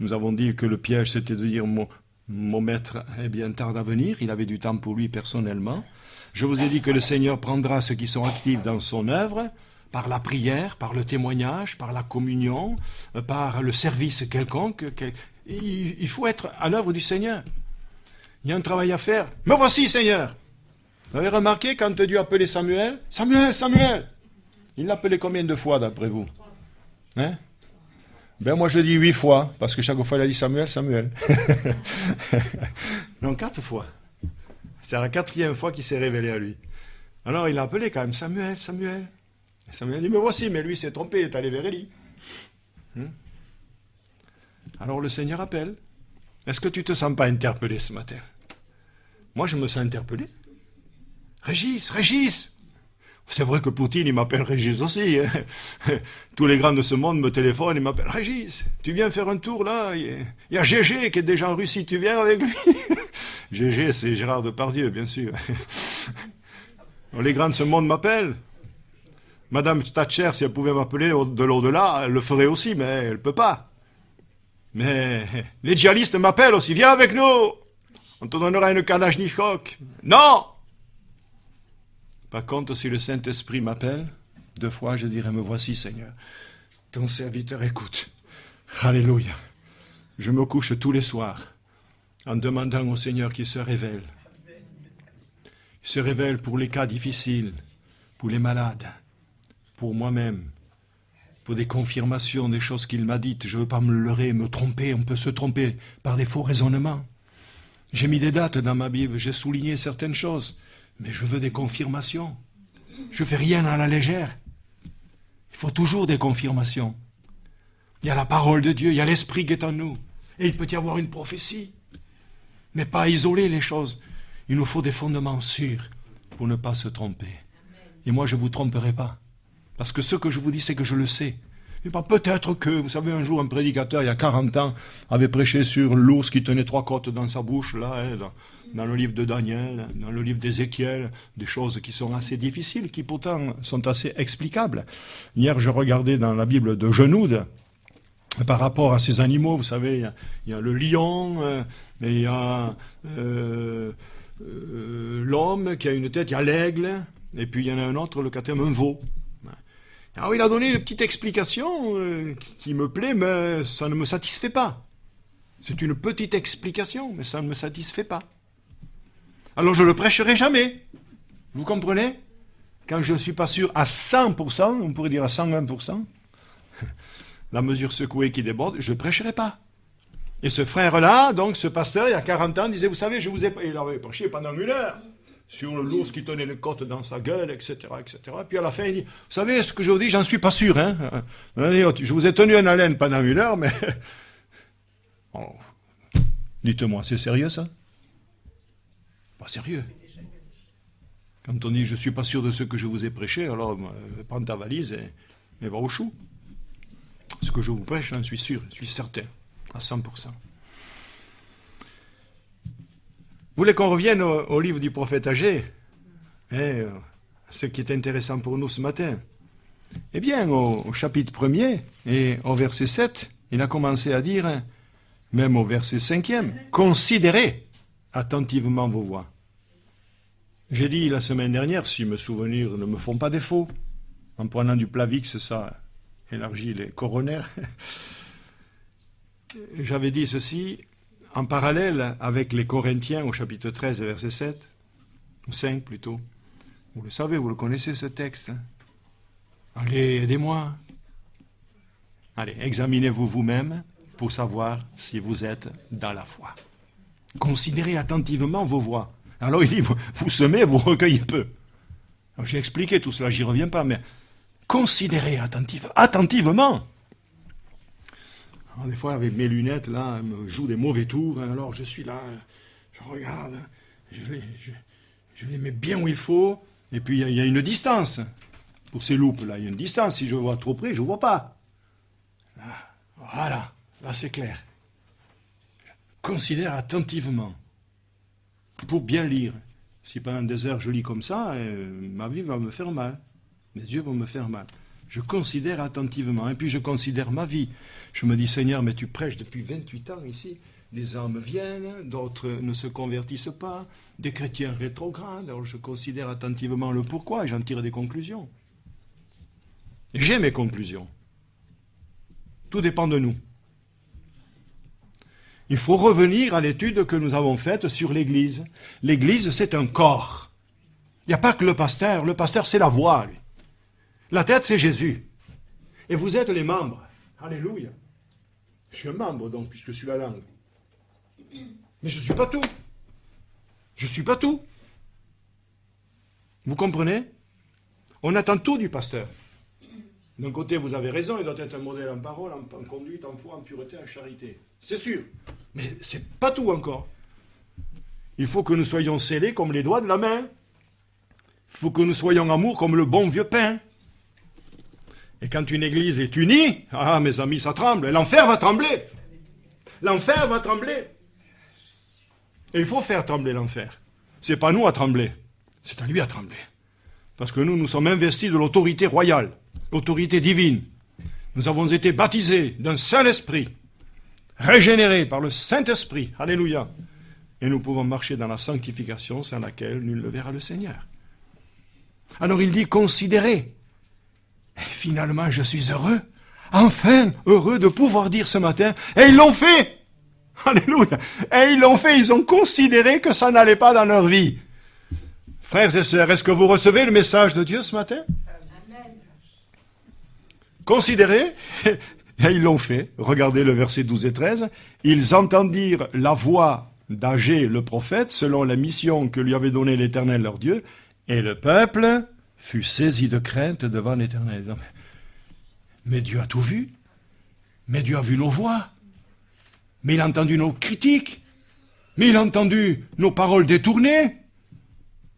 Nous avons dit que le piège, c'était de dire mon maître est bien tard à venir. Il avait du temps pour lui personnellement. Je vous ai dit que le Seigneur prendra ceux qui sont actifs dans son œuvre, par la prière, par le témoignage, par la communion, par le service quelconque. Il faut être à l'œuvre du Seigneur. Il y a un travail à faire. Me voici, Seigneur. Vous avez remarqué quand Dieu appelait Samuel? Samuel, Samuel. Il l'appelait combien de fois d'après vous? Hein? Ben moi je dis 8 fois, parce que chaque fois il a dit Samuel, Samuel. Non, 4 fois. C'est la 4e fois qu'il s'est révélé à lui. Alors il l'a appelé quand même Samuel, Samuel. Et Samuel dit, me voici, mais lui s'est trompé, il est allé vers Élie. Alors le Seigneur appelle. Est-ce que tu ne te sens pas interpellé ce matin? Moi je me sens interpellé. Régis, Régis! C'est vrai que Poutine, il m'appelle Régis aussi. Hein. Tous les grands de ce monde me téléphonent, ils m'appellent Régis. Tu viens faire un tour là? Il y a Gégé qui est déjà en Russie, tu viens avec lui? Gégé, c'est Gérard Depardieu, bien sûr. Les grands de ce monde m'appellent. Madame Thatcher, si elle pouvait m'appeler de l'au-delà, elle le ferait aussi, mais elle ne peut pas. Mais les djihadistes m'appellent aussi. Viens avec nous! On te donnera une Kalachnikov. Non! Par contre, si le Saint-Esprit m'appelle, 2 fois, je dirai, me voici, Seigneur. Ton serviteur écoute. Alléluia. Je me couche tous les soirs en demandant au Seigneur qu'il se révèle. Il se révèle pour les cas difficiles, pour les malades, pour moi-même, pour des confirmations, des choses qu'il m'a dites. Je ne veux pas me leurrer, me tromper. On peut se tromper par des faux raisonnements. J'ai mis des dates dans ma Bible, j'ai souligné certaines choses. Mais je veux des confirmations. Je ne fais rien à la légère. Il faut toujours des confirmations. Il y a la parole de Dieu, il y a l'Esprit qui est en nous. Et il peut y avoir une prophétie. Mais pas isoler les choses. Il nous faut des fondements sûrs pour ne pas se tromper. Et moi, je ne vous tromperai pas. Parce que ce que je vous dis, c'est que je le sais. Et pas peut-être que, vous savez, un jour, un prédicateur, il y a 40 ans, avait prêché sur l'ours qui tenait 3 côtes dans sa bouche, là, hein, dans le livre de Daniel, dans le livre d'Ézéchiel, des choses qui sont assez difficiles, qui pourtant sont assez explicables. Hier, je regardais dans la Bible de Genoud, par rapport à ces animaux, vous savez, il y a le lion, et il y a l'homme qui a une tête, il y a l'aigle, et puis il y en a un autre, le 4e, un veau. Alors il a donné une petite explication qui me plaît, mais ça ne me satisfait pas. C'est une petite explication, mais ça ne me satisfait pas. Alors je ne le prêcherai jamais. Vous comprenez? Quand je ne suis pas sûr à 100%, on pourrait dire à 120%, la mesure secouée qui déborde, je ne prêcherai pas. Et ce frère-là, donc ce pasteur, il y a 40 ans, disait, vous savez, je vous ai... Il avait prêché pendant 1 heure sur l'ours qui tenait les côtes dans sa gueule, etc., etc. Puis à la fin, il dit, vous savez ce que je vous dis, j'en suis pas sûr. Hein. Je vous ai tenu en haleine pendant 1 heure, mais... Oh. Dites-moi, c'est sérieux ça? Pas sérieux. Quand on dit, je suis pas sûr de ce que je vous ai prêché, alors prends ta valise et va au chou. Ce que je vous prêche, j'en suis sûr, je suis certain, à 100%. Vous voulez qu'on revienne au livre du prophète Agé, ce qui est intéressant pour nous ce matin? Eh bien, au chapitre 1er et au verset 7, il a commencé à dire, même au verset 5e, « Considérez attentivement vos voies. » J'ai dit la semaine dernière, si mes souvenirs ne me font pas défaut, en prenant du Plavix, ça élargit les coronaires, j'avais dit ceci, en parallèle avec les Corinthiens au chapitre 13, verset 7, ou 5 plutôt. Vous le savez, vous le connaissez ce texte. Hein? Allez, aidez-moi. Allez, examinez-vous vous-même pour savoir si vous êtes dans la foi. Considérez attentivement vos voies. Alors il dit, vous semez, vous recueillez peu. Alors, j'ai expliqué tout cela, j'y reviens pas, mais considérez attentivement. Alors, des fois, avec mes lunettes, là, elles me jouent des mauvais tours. Hein, alors, je suis là, je regarde, je les mets bien où il faut. Et puis, il y a une distance. Pour ces loupes, là, il y a une distance. Si je vois trop près, je ne vois pas. Là, voilà, là, c'est clair. Considère attentivement pour bien lire. Si pendant des heures je lis comme ça, ma vie va me faire mal. Mes yeux vont me faire mal. Je considère attentivement, et puis je considère ma vie. Je me dis, Seigneur, mais tu prêches depuis 28 ans ici. Des âmes viennent, d'autres ne se convertissent pas, des chrétiens rétrogrades. Alors je considère attentivement le pourquoi et j'en tire des conclusions. J'ai mes conclusions. Tout dépend de nous. Il faut revenir à l'étude que nous avons faite sur l'Église. L'Église, c'est un corps. Il n'y a pas que le pasteur. Le pasteur, c'est la voix, lui. La tête, c'est Jésus. Et vous êtes les membres. Alléluia. Je suis un membre, donc, puisque je suis la langue. Mais je ne suis pas tout. Je ne suis pas tout. Vous comprenez? On attend tout du pasteur. D'un côté, vous avez raison, il doit être un modèle en parole, en conduite, en foi, en pureté, en charité. C'est sûr. Mais ce n'est pas tout encore. Il faut que nous soyons scellés comme les doigts de la main. Il faut que nous soyons amour comme le bon vieux pain. Et quand une église est unie, ah mes amis, ça tremble. L'enfer va trembler. L'enfer va trembler. Et il faut faire trembler l'enfer. Ce n'est pas nous à trembler, c'est à lui à trembler. Parce que nous sommes investis de l'autorité royale, l'autorité divine. Nous avons été baptisés d'un seul esprit, régénérés par le Saint-Esprit. Alléluia. Et nous pouvons marcher dans la sanctification sans laquelle nul ne verra le Seigneur. Alors il dit, considérez. Et finalement, je suis heureux, enfin heureux de pouvoir dire ce matin, et ils l'ont fait. Alléluia. Et ils l'ont fait, ils ont considéré que ça n'allait pas dans leur vie. Frères et sœurs, est-ce que vous recevez le message de Dieu ce matin? Amen. Considérez, et ils l'ont fait. Regardez le verset 12 et 13. Ils entendirent la voix d'Agé le prophète, selon la mission que lui avait donnée l'Éternel leur Dieu, et le peuple fut saisi de crainte devant l'Éternel. Mais Dieu a tout vu. Mais Dieu a vu nos voix. Mais il a entendu nos critiques. Mais il a entendu nos paroles détournées.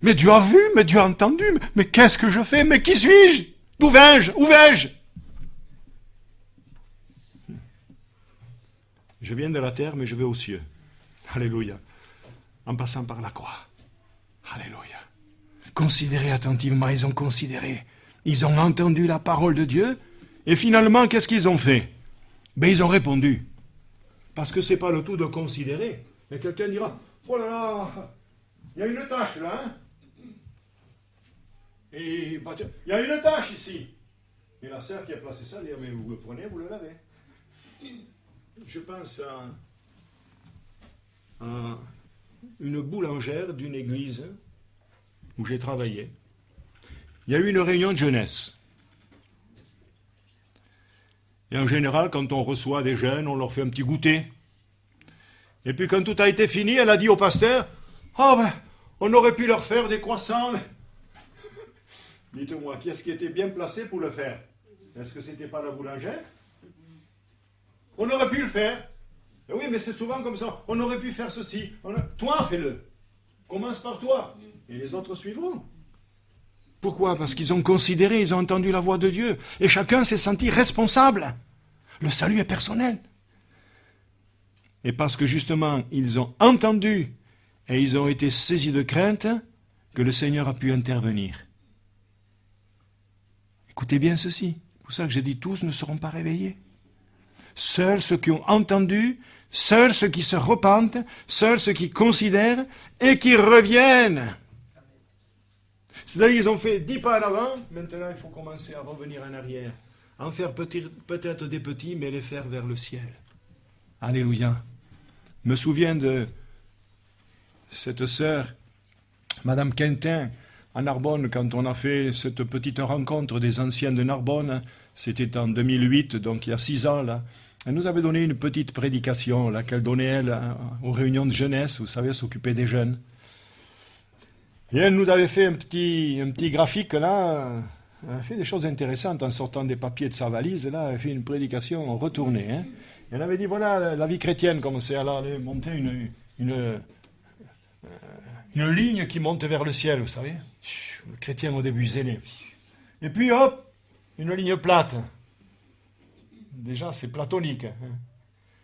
Mais Dieu a vu, mais Dieu a entendu. Mais qu'est-ce que je fais? Mais qui suis-je? D'où vais-je? Où vais-je? Je viens de la terre, mais je vais aux cieux. Alléluia. En passant par la croix. Alléluia. Considérez attentivement, ils ont considéré. Ils ont entendu la parole de Dieu. Et finalement, qu'est-ce qu'ils ont fait? Ben, ils ont répondu. Parce que ce n'est pas le tout de considérer. Mais quelqu'un dira, oh là là, il y a une tâche là. Hein? Et il y a une tâche ici. Et la sœur qui a placé ça dit, mais vous le prenez, vous le lavez. Je pense à une boulangère d'une église où j'ai travaillé. Il y a eu une réunion de jeunesse. Et en général, quand on reçoit des jeunes, on leur fait un petit goûter. Et puis quand tout a été fini, elle a dit au pasteur, « Oh ben, on aurait pu leur faire des croissants. » Dites-moi, qui est-ce qui était bien placé pour le faire? Est-ce que c'était pas la boulangère? On aurait pu le faire. Et oui, mais c'est souvent comme ça. On aurait pu faire ceci. Toi, fais-le. Commence par toi. Et les autres suivront. Pourquoi? Parce qu'ils ont considéré, ils ont entendu la voix de Dieu. Et chacun s'est senti responsable. Le salut est personnel. Et parce que justement, ils ont entendu et ils ont été saisis de crainte, que le Seigneur a pu intervenir. Écoutez bien ceci. C'est pour ça que j'ai dit, tous ne seront pas réveillés. Seuls ceux qui ont entendu, seuls ceux qui se repentent, seuls ceux qui considèrent et qui reviennent. C'est-à-dire qu'ils ont fait 10 pas en avant, maintenant il faut commencer à revenir en arrière. En faire peut-être des petits, mais les faire vers le ciel. Alléluia. Je me souviens de cette sœur, Madame Quentin, à Narbonne, quand on a fait cette petite rencontre des anciens de Narbonne. C'était en 2008, donc il y a 6 ans, là. Elle nous avait donné une petite prédication, là, qu'elle donnait, elle, aux réunions de jeunesse, vous savez, s'occuper des jeunes. Et elle nous avait fait un petit graphique, là. Elle a fait des choses intéressantes en sortant des papiers de sa valise, là. Elle a fait une prédication retournée, hein. Elle avait dit, voilà, la vie chrétienne, comme c'est, elle allait monter une ligne qui monte vers le ciel, vous savez. Le chrétien au début zélé. Et puis, hop, une ligne plate. Déjà, c'est platonique.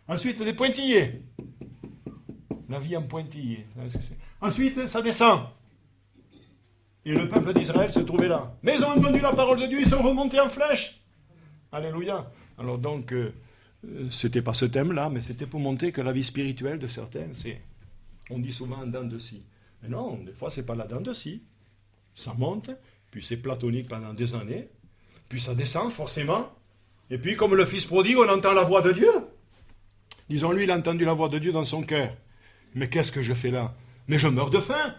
Ensuite, des pointillés. La vie en pointillé. Ensuite, ça descend. Et le peuple d'Israël se trouvait là. Mais ils ont entendu la parole de Dieu, ils sont remontés en flèche. Alléluia. Alors donc, c'était pas ce thème-là, mais c'était pour montrer que la vie spirituelle de certains, c'est, on dit souvent dents de scie. Mais non, des fois, c'est pas la dent de scie. Ça monte, puis c'est platonique pendant des années, puis ça descend forcément, et puis comme le fils prodigue, on entend la voix de Dieu. Disons-lui, il a entendu la voix de Dieu dans son cœur. Mais qu'est-ce que je fais là? Mais je meurs de faim.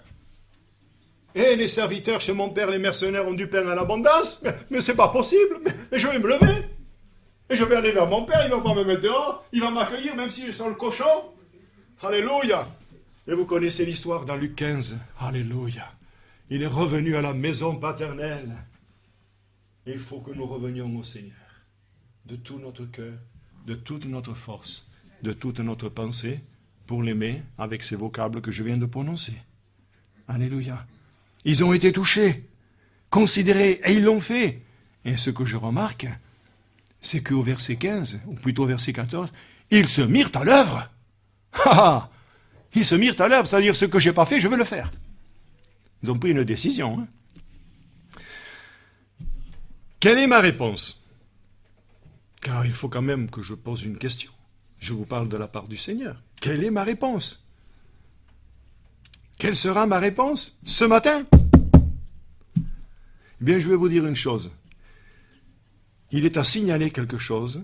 Et les serviteurs chez mon père, les mercenaires, ont du pain à l'abondance. Mais c'est pas possible. Mais je vais me lever. Et je vais aller vers mon père. Il va pas me mettre dehors. Il va m'accueillir même si je sens le cochon. Alléluia. Et vous connaissez l'histoire dans Luc 15. Alléluia. Il est revenu à la maison paternelle. Et il faut que nous revenions au Seigneur. De tout notre cœur, de toute notre force, de toute notre pensée, pour l'aimer avec ces vocables que je viens de prononcer. Alléluia. Ils ont été touchés, considérés, et ils l'ont fait. Et ce que je remarque, c'est qu'au verset 15, ou plutôt au verset 14, ils se mirent à l'œuvre. Ils se mirent à l'œuvre, c'est-à-dire ce que je n'ai pas fait, je veux le faire. Ils ont pris une décision. Hein. Quelle est ma réponse? Car il faut quand même que je pose une question. Je vous parle de la part du Seigneur. Quelle est ma réponse? Quelle sera ma réponse ce matin? Eh bien, je vais vous dire une chose. Il est à signaler quelque chose.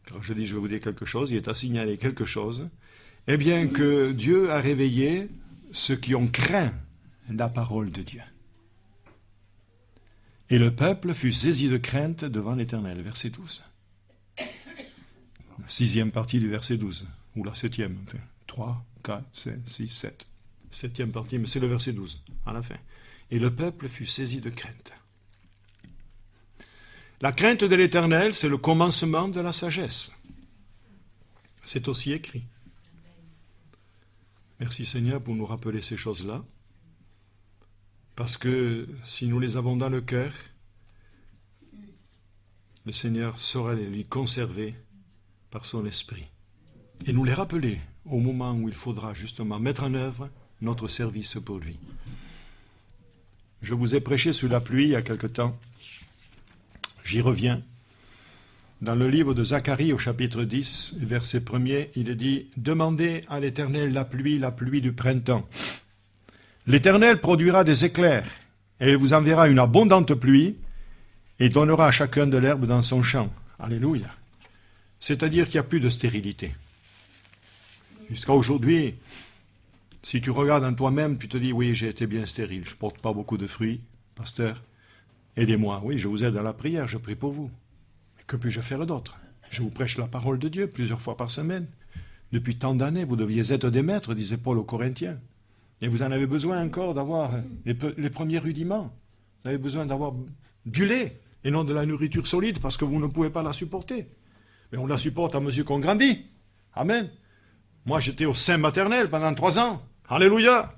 Quand je dis je vais vous dire quelque chose, il est à signaler quelque chose. Eh bien, que Dieu a réveillé ceux qui ont craint la parole de Dieu. Et le peuple fut saisi de crainte devant l'Éternel. Verset 12. La 6e partie du verset 12. Ou la 7e. Enfin, 3, 4, 5, 6, 7. 7e partie, mais c'est le verset 12, à la fin. Et le peuple fut saisi de crainte. La crainte de l'Éternel, c'est le commencement de la sagesse. C'est aussi écrit. Merci Seigneur pour nous rappeler ces choses-là. Parce que si nous les avons dans le cœur, le Seigneur saura les lui conserver par son esprit. Et nous les rappeler au moment où il faudra justement mettre en œuvre notre service pour lui. Je vous ai prêché sous la pluie il y a quelque temps. J'y reviens. Dans le livre de Zacharie au chapitre 10, verset 1er, il est dit « Demandez à l'Éternel la pluie du printemps. L'Éternel produira des éclairs, et il vous enverra une abondante pluie, et donnera à chacun de l'herbe dans son champ. » Alléluia. C'est-à-dire qu'il n'y a plus de stérilité. Jusqu'à aujourd'hui, si tu regardes en toi-même, tu te dis « Oui, j'ai été bien stérile, je ne porte pas beaucoup de fruits, pasteur, aidez-moi. » Oui, je vous aide dans la prière, je prie pour vous. Mais que puis-je faire d'autre? Je vous prêche la parole de Dieu plusieurs fois par semaine. Depuis tant d'années, vous deviez être des maîtres, disait Paul aux Corinthiens. Et vous en avez besoin encore d'avoir les premiers rudiments. Vous avez besoin d'avoir du lait et non de la nourriture solide parce que vous ne pouvez pas la supporter. Mais on la supporte à mesure qu'on grandit. Amen. Moi, j'étais au sein maternel pendant 3 ans. Alléluia.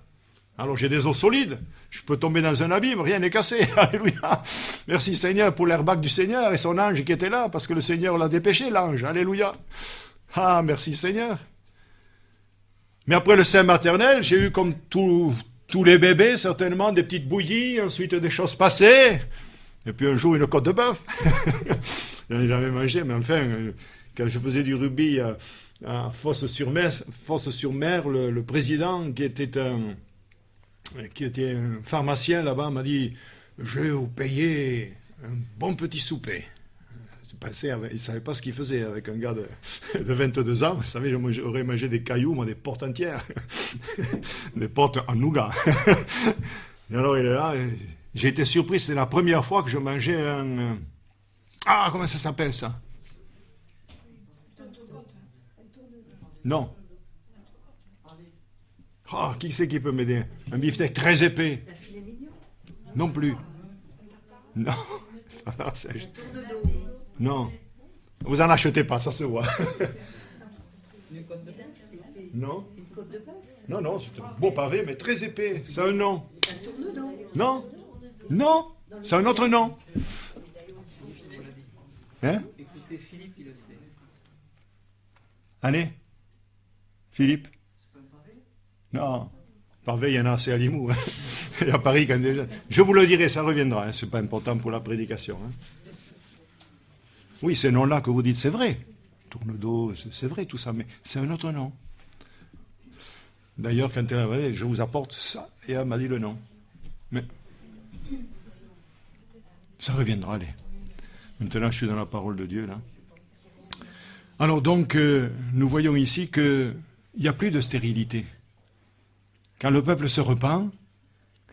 Alors j'ai des os solides. Je peux tomber dans un abîme, rien n'est cassé. Alléluia. Merci Seigneur pour l'airbag du Seigneur et son ange qui était là parce que le Seigneur l'a dépêché, l'ange. Alléluia. Ah, merci Seigneur. Mais après le sein maternel, j'ai eu comme tous les bébés, certainement, des petites bouillies, ensuite des choses passées, et puis un jour une côte de bœuf. Je n'en ai jamais mangé, mais enfin, quand je faisais du rugby à Fosse-sur-Mer, le président, qui était un pharmacien là-bas, m'a dit « Je vais vous payer un bon petit souper ». Il ne savait pas ce qu'il faisait avec un gars de 22 ans. Vous savez, j'aurais mangé des cailloux, moi, des portes entières. Des portes en nougat. Et alors, il est là. J'ai été surpris. C'était la première fois que je mangeais un... Ah, comment ça s'appelle, ça? Non. Ah, qui c'est qui peut m'aider? Un beefsteak très épais. Non plus. Non. Non. Vous en achetez pas, ça se voit. Non. Non, non, c'est un beau pavé, mais très épais. C'est un nom. Non. Non. C'est un autre nom. Hein? Écoutez, Philippe, il le sait. Allez. Philippe. Non. Pavé, il y en a assez à Limoux. Hein. Et à Paris, quand déjà. Je vous le dirai, ça reviendra. Hein. Ce n'est pas important pour la prédication. Hein. Oui, ces noms-là que vous dites, c'est vrai. Tourne-dos, c'est vrai tout ça, mais c'est un autre nom. D'ailleurs, quand elle a dit, je vous apporte ça, et elle m'a dit le nom. Mais ça reviendra, allez. Maintenant, je suis dans la parole de Dieu, là. Alors donc, nous voyons ici qu'il n'y a plus de stérilité. Quand le peuple se repent,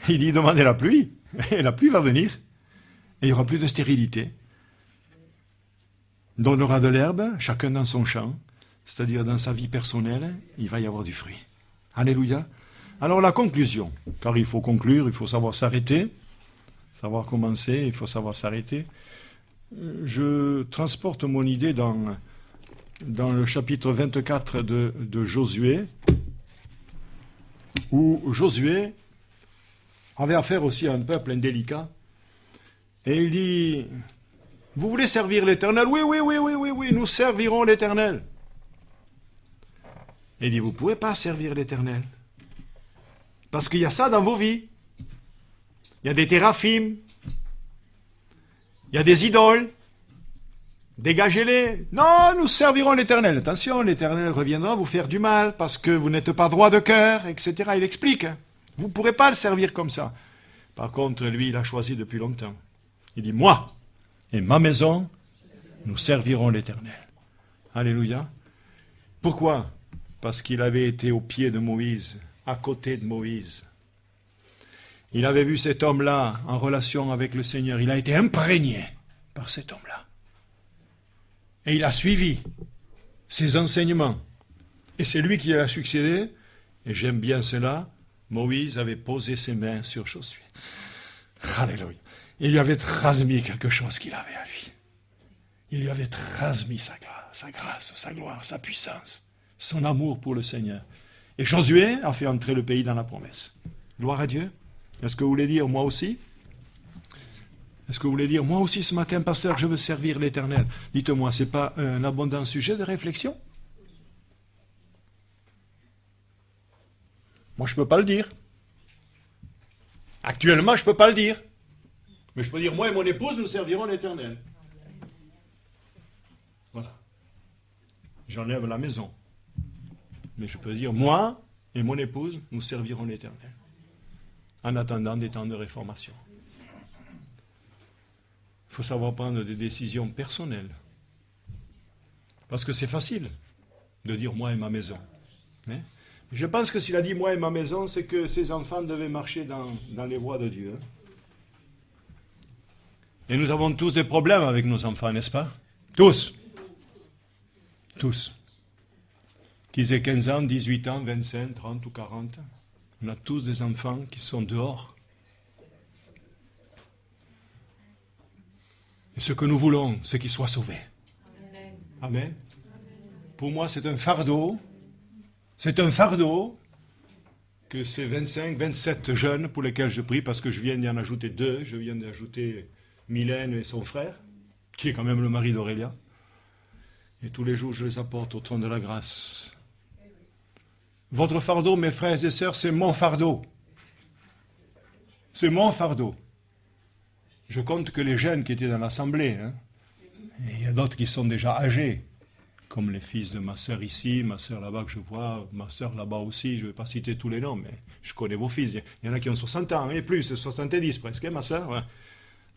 il dit demandez la pluie, et la pluie va venir, et il n'y aura plus de stérilité. Donnera de l'herbe, chacun dans son champ, c'est-à-dire dans sa vie personnelle, il va y avoir du fruit. Alléluia. Alors la conclusion, car il faut conclure, il faut savoir s'arrêter, savoir commencer, il faut savoir s'arrêter. Je transporte mon idée dans le chapitre 24 de Josué, où Josué avait affaire aussi à un peuple indélicat, et il dit, vous voulez servir l'Éternel? Oui, oui, oui, oui, oui, oui, nous servirons l'Éternel. Et il dit, vous ne pouvez pas servir l'Éternel, parce qu'il y a ça dans vos vies. Il y a des téraphim, il y a des idoles. Dégagez-les. Non, nous servirons l'Éternel. Attention, l'Éternel reviendra vous faire du mal parce que vous n'êtes pas droit de cœur, etc. Il explique. Vous ne pourrez pas le servir comme ça. Par contre, lui, il a choisi depuis longtemps. Il dit, moi et ma maison, nous servirons l'Éternel. Alléluia. Pourquoi? Parce qu'il avait été au pied de Moïse, à côté de Moïse. Il avait vu cet homme-là en relation avec le Seigneur. Il a été imprégné par cet homme-là. Et il a suivi ses enseignements. Et c'est lui qui a succédé. Et j'aime bien cela. Moïse avait posé ses mains sur Josué. Alléluia. Il lui avait transmis quelque chose qu'il avait à lui. Il lui avait transmis sa grâce, sa gloire, sa puissance, son amour pour le Seigneur. Et Josué a fait entrer le pays dans la promesse. Gloire à Dieu. Est-ce que vous voulez dire moi aussi? Est-ce que vous voulez dire, moi aussi ce matin, pasteur, je veux servir l'Éternel? Dites-moi, ce n'est pas un abondant sujet de réflexion? Moi, je ne peux pas le dire. Actuellement, je ne peux pas le dire. Mais je peux dire, moi et mon épouse, nous servirons l'Éternel. Voilà. J'enlève la maison. Mais je peux dire, moi et mon épouse, nous servirons l'Éternel. En attendant des temps de réformation. Il faut savoir prendre des décisions personnelles. Parce que c'est facile de dire moi et ma maison. Mais je pense que s'il a dit moi et ma maison, c'est que ses enfants devaient marcher dans les voies de Dieu. Et nous avons tous des problèmes avec nos enfants, n'est-ce pas? Tous. Tous. Qu'ils aient 15 ans, 18 ans, 25, 30 ou 40. On a tous des enfants qui sont dehors. Et ce que nous voulons, c'est qu'ils soient sauvés. Amen. Pour moi, c'est un fardeau. C'est un fardeau que ces 25, 27 jeunes pour lesquels je prie, parce que je viens d'y en ajouter 2. Je viens d'ajouter Mylène et son frère, qui est quand même le mari d'Aurélia. Et tous les jours, je les apporte au trône de la grâce. Votre fardeau, mes frères et sœurs, c'est mon fardeau. C'est mon fardeau. Je compte que les jeunes qui étaient dans l'assemblée, et il y a d'autres qui sont déjà âgés, comme les fils de ma sœur ici, ma sœur là-bas que je vois, ma sœur là-bas aussi, je ne vais pas citer tous les noms, mais je connais vos fils. Il y en a qui ont 60 ans, et plus, 70 presque, ma sœur. Ouais.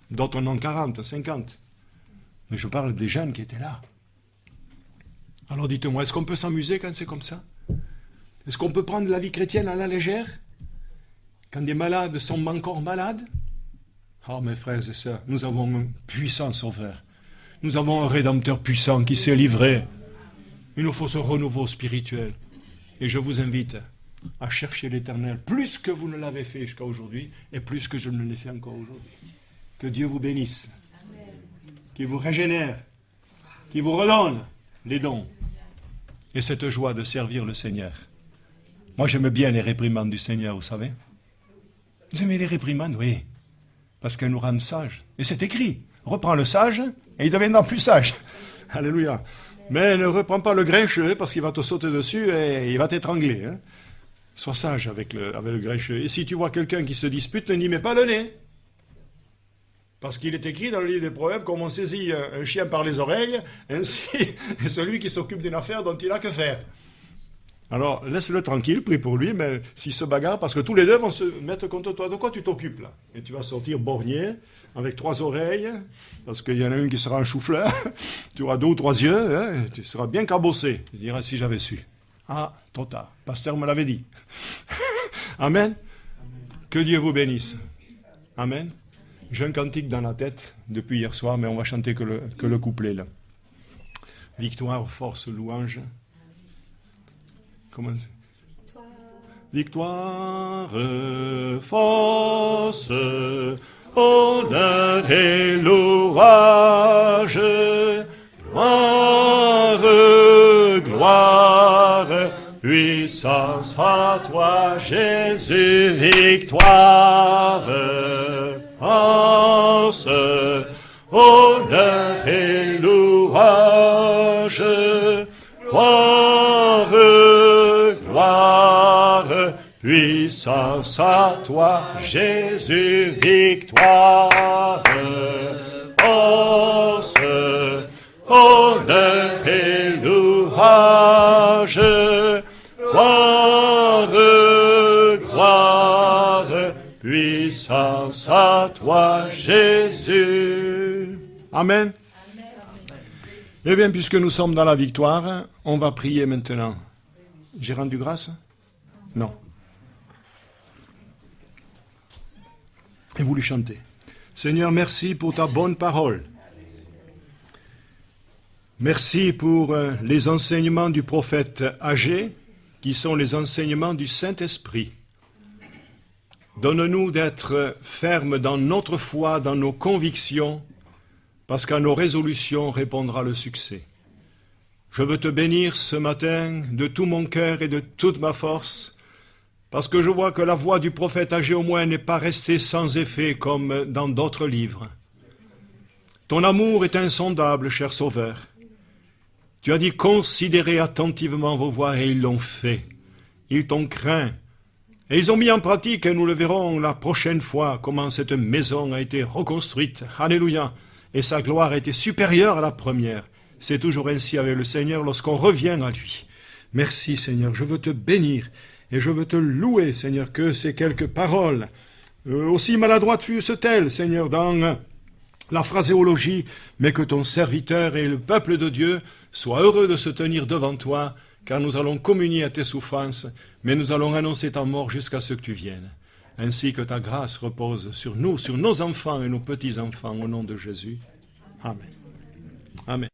D'autres en ont 40, 50. Mais je parle des jeunes qui étaient là. Alors dites-moi, est-ce qu'on peut s'amuser quand c'est comme ça? Est-ce qu'on peut prendre la vie chrétienne à la légère? Quand des malades sont encore malades? Oh mes frères et sœurs, nous avons un puissant sauveur. Nous avons un rédempteur puissant qui s'est livré. Il nous faut ce renouveau spirituel. Et je vous invite à chercher l'Éternel plus que vous ne l'avez fait jusqu'à aujourd'hui et plus que je ne l'ai fait encore aujourd'hui. Que Dieu vous bénisse. Qu'il vous régénère. Qu'il vous redonne les dons. Et cette joie de servir le Seigneur. Moi j'aime bien les réprimandes du Seigneur, vous savez. Vous aimez les réprimandes? Oui. Parce qu'elles nous rendent sages. Et c'est écrit. Reprends le sage et il deviendra plus sage. Alléluia. Mais ne reprends pas le grincheux parce qu'il va te sauter dessus et il va t'étrangler. Hein. Sois sage avec le grincheux. Et si tu vois quelqu'un qui se dispute, ne n'y mets pas le nez. Parce qu'il est écrit dans le livre des Proverbes comme on saisit un chien par les oreilles, ainsi est celui qui s'occupe d'une affaire dont il n'a que faire. Alors, laisse-le tranquille, prie pour lui, mais s'il se bagarre, parce que tous les deux vont se mettre contre toi. De quoi tu t'occupes, là? Et tu vas sortir borgné, avec 3 oreilles, parce qu'il y en a une qui sera un chou-fleur, tu auras 2 ou 3 yeux, hein, tu seras bien cabossé. Tu diras si j'avais su. Ah, trop tard, le pasteur me l'avait dit. Amen. Que Dieu vous bénisse. Amen. J'ai un cantique dans la tête depuis hier soir, mais on va chanter que le couplet là. Victoire, force, louange. Comment c'est? Victoire, force, honneur et louange. Gloire, gloire, puissance à toi, Jésus. Victoire, force, honneur et louange. Gloire, gloire, puissance à toi, Jésus. Victoire, force, honneur et louange. Gloire, gloire, puissance à toi, Jésus. Amen. Eh bien, puisque nous sommes dans la victoire, on va prier maintenant. J'ai rendu grâce? Non. Et vous lui chantez. Seigneur, merci pour ta bonne parole. Merci pour les enseignements du prophète Agé, qui sont les enseignements du Saint-Esprit. Donne-nous d'être fermes dans notre foi, dans nos convictions, parce qu'à nos résolutions répondra le succès. Je veux te bénir ce matin de tout mon cœur et de toute ma force, parce que je vois que la voix du prophète Agé au moins n'est pas restée sans effet comme dans d'autres livres. Ton amour est insondable, cher Sauveur. Tu as dit, considérez attentivement vos voies, et ils l'ont fait. Ils t'ont craint. Et ils ont mis en pratique, et nous le verrons la prochaine fois, comment cette maison a été reconstruite. Alléluia. Et sa gloire a été supérieure à la première. C'est toujours ainsi avec le Seigneur lorsqu'on revient à lui. Merci, Seigneur. Je veux te bénir, et je veux te louer, Seigneur, que ces quelques paroles, aussi maladroites fussent-elles, Seigneur, dans la phraséologie, mais que ton serviteur et le peuple de Dieu soient heureux de se tenir devant toi, car nous allons communier à tes souffrances, mais nous allons annoncer ta mort jusqu'à ce que tu viennes. Ainsi que ta grâce repose sur nous, sur nos enfants et nos petits-enfants, au nom de Jésus. Amen. Amen.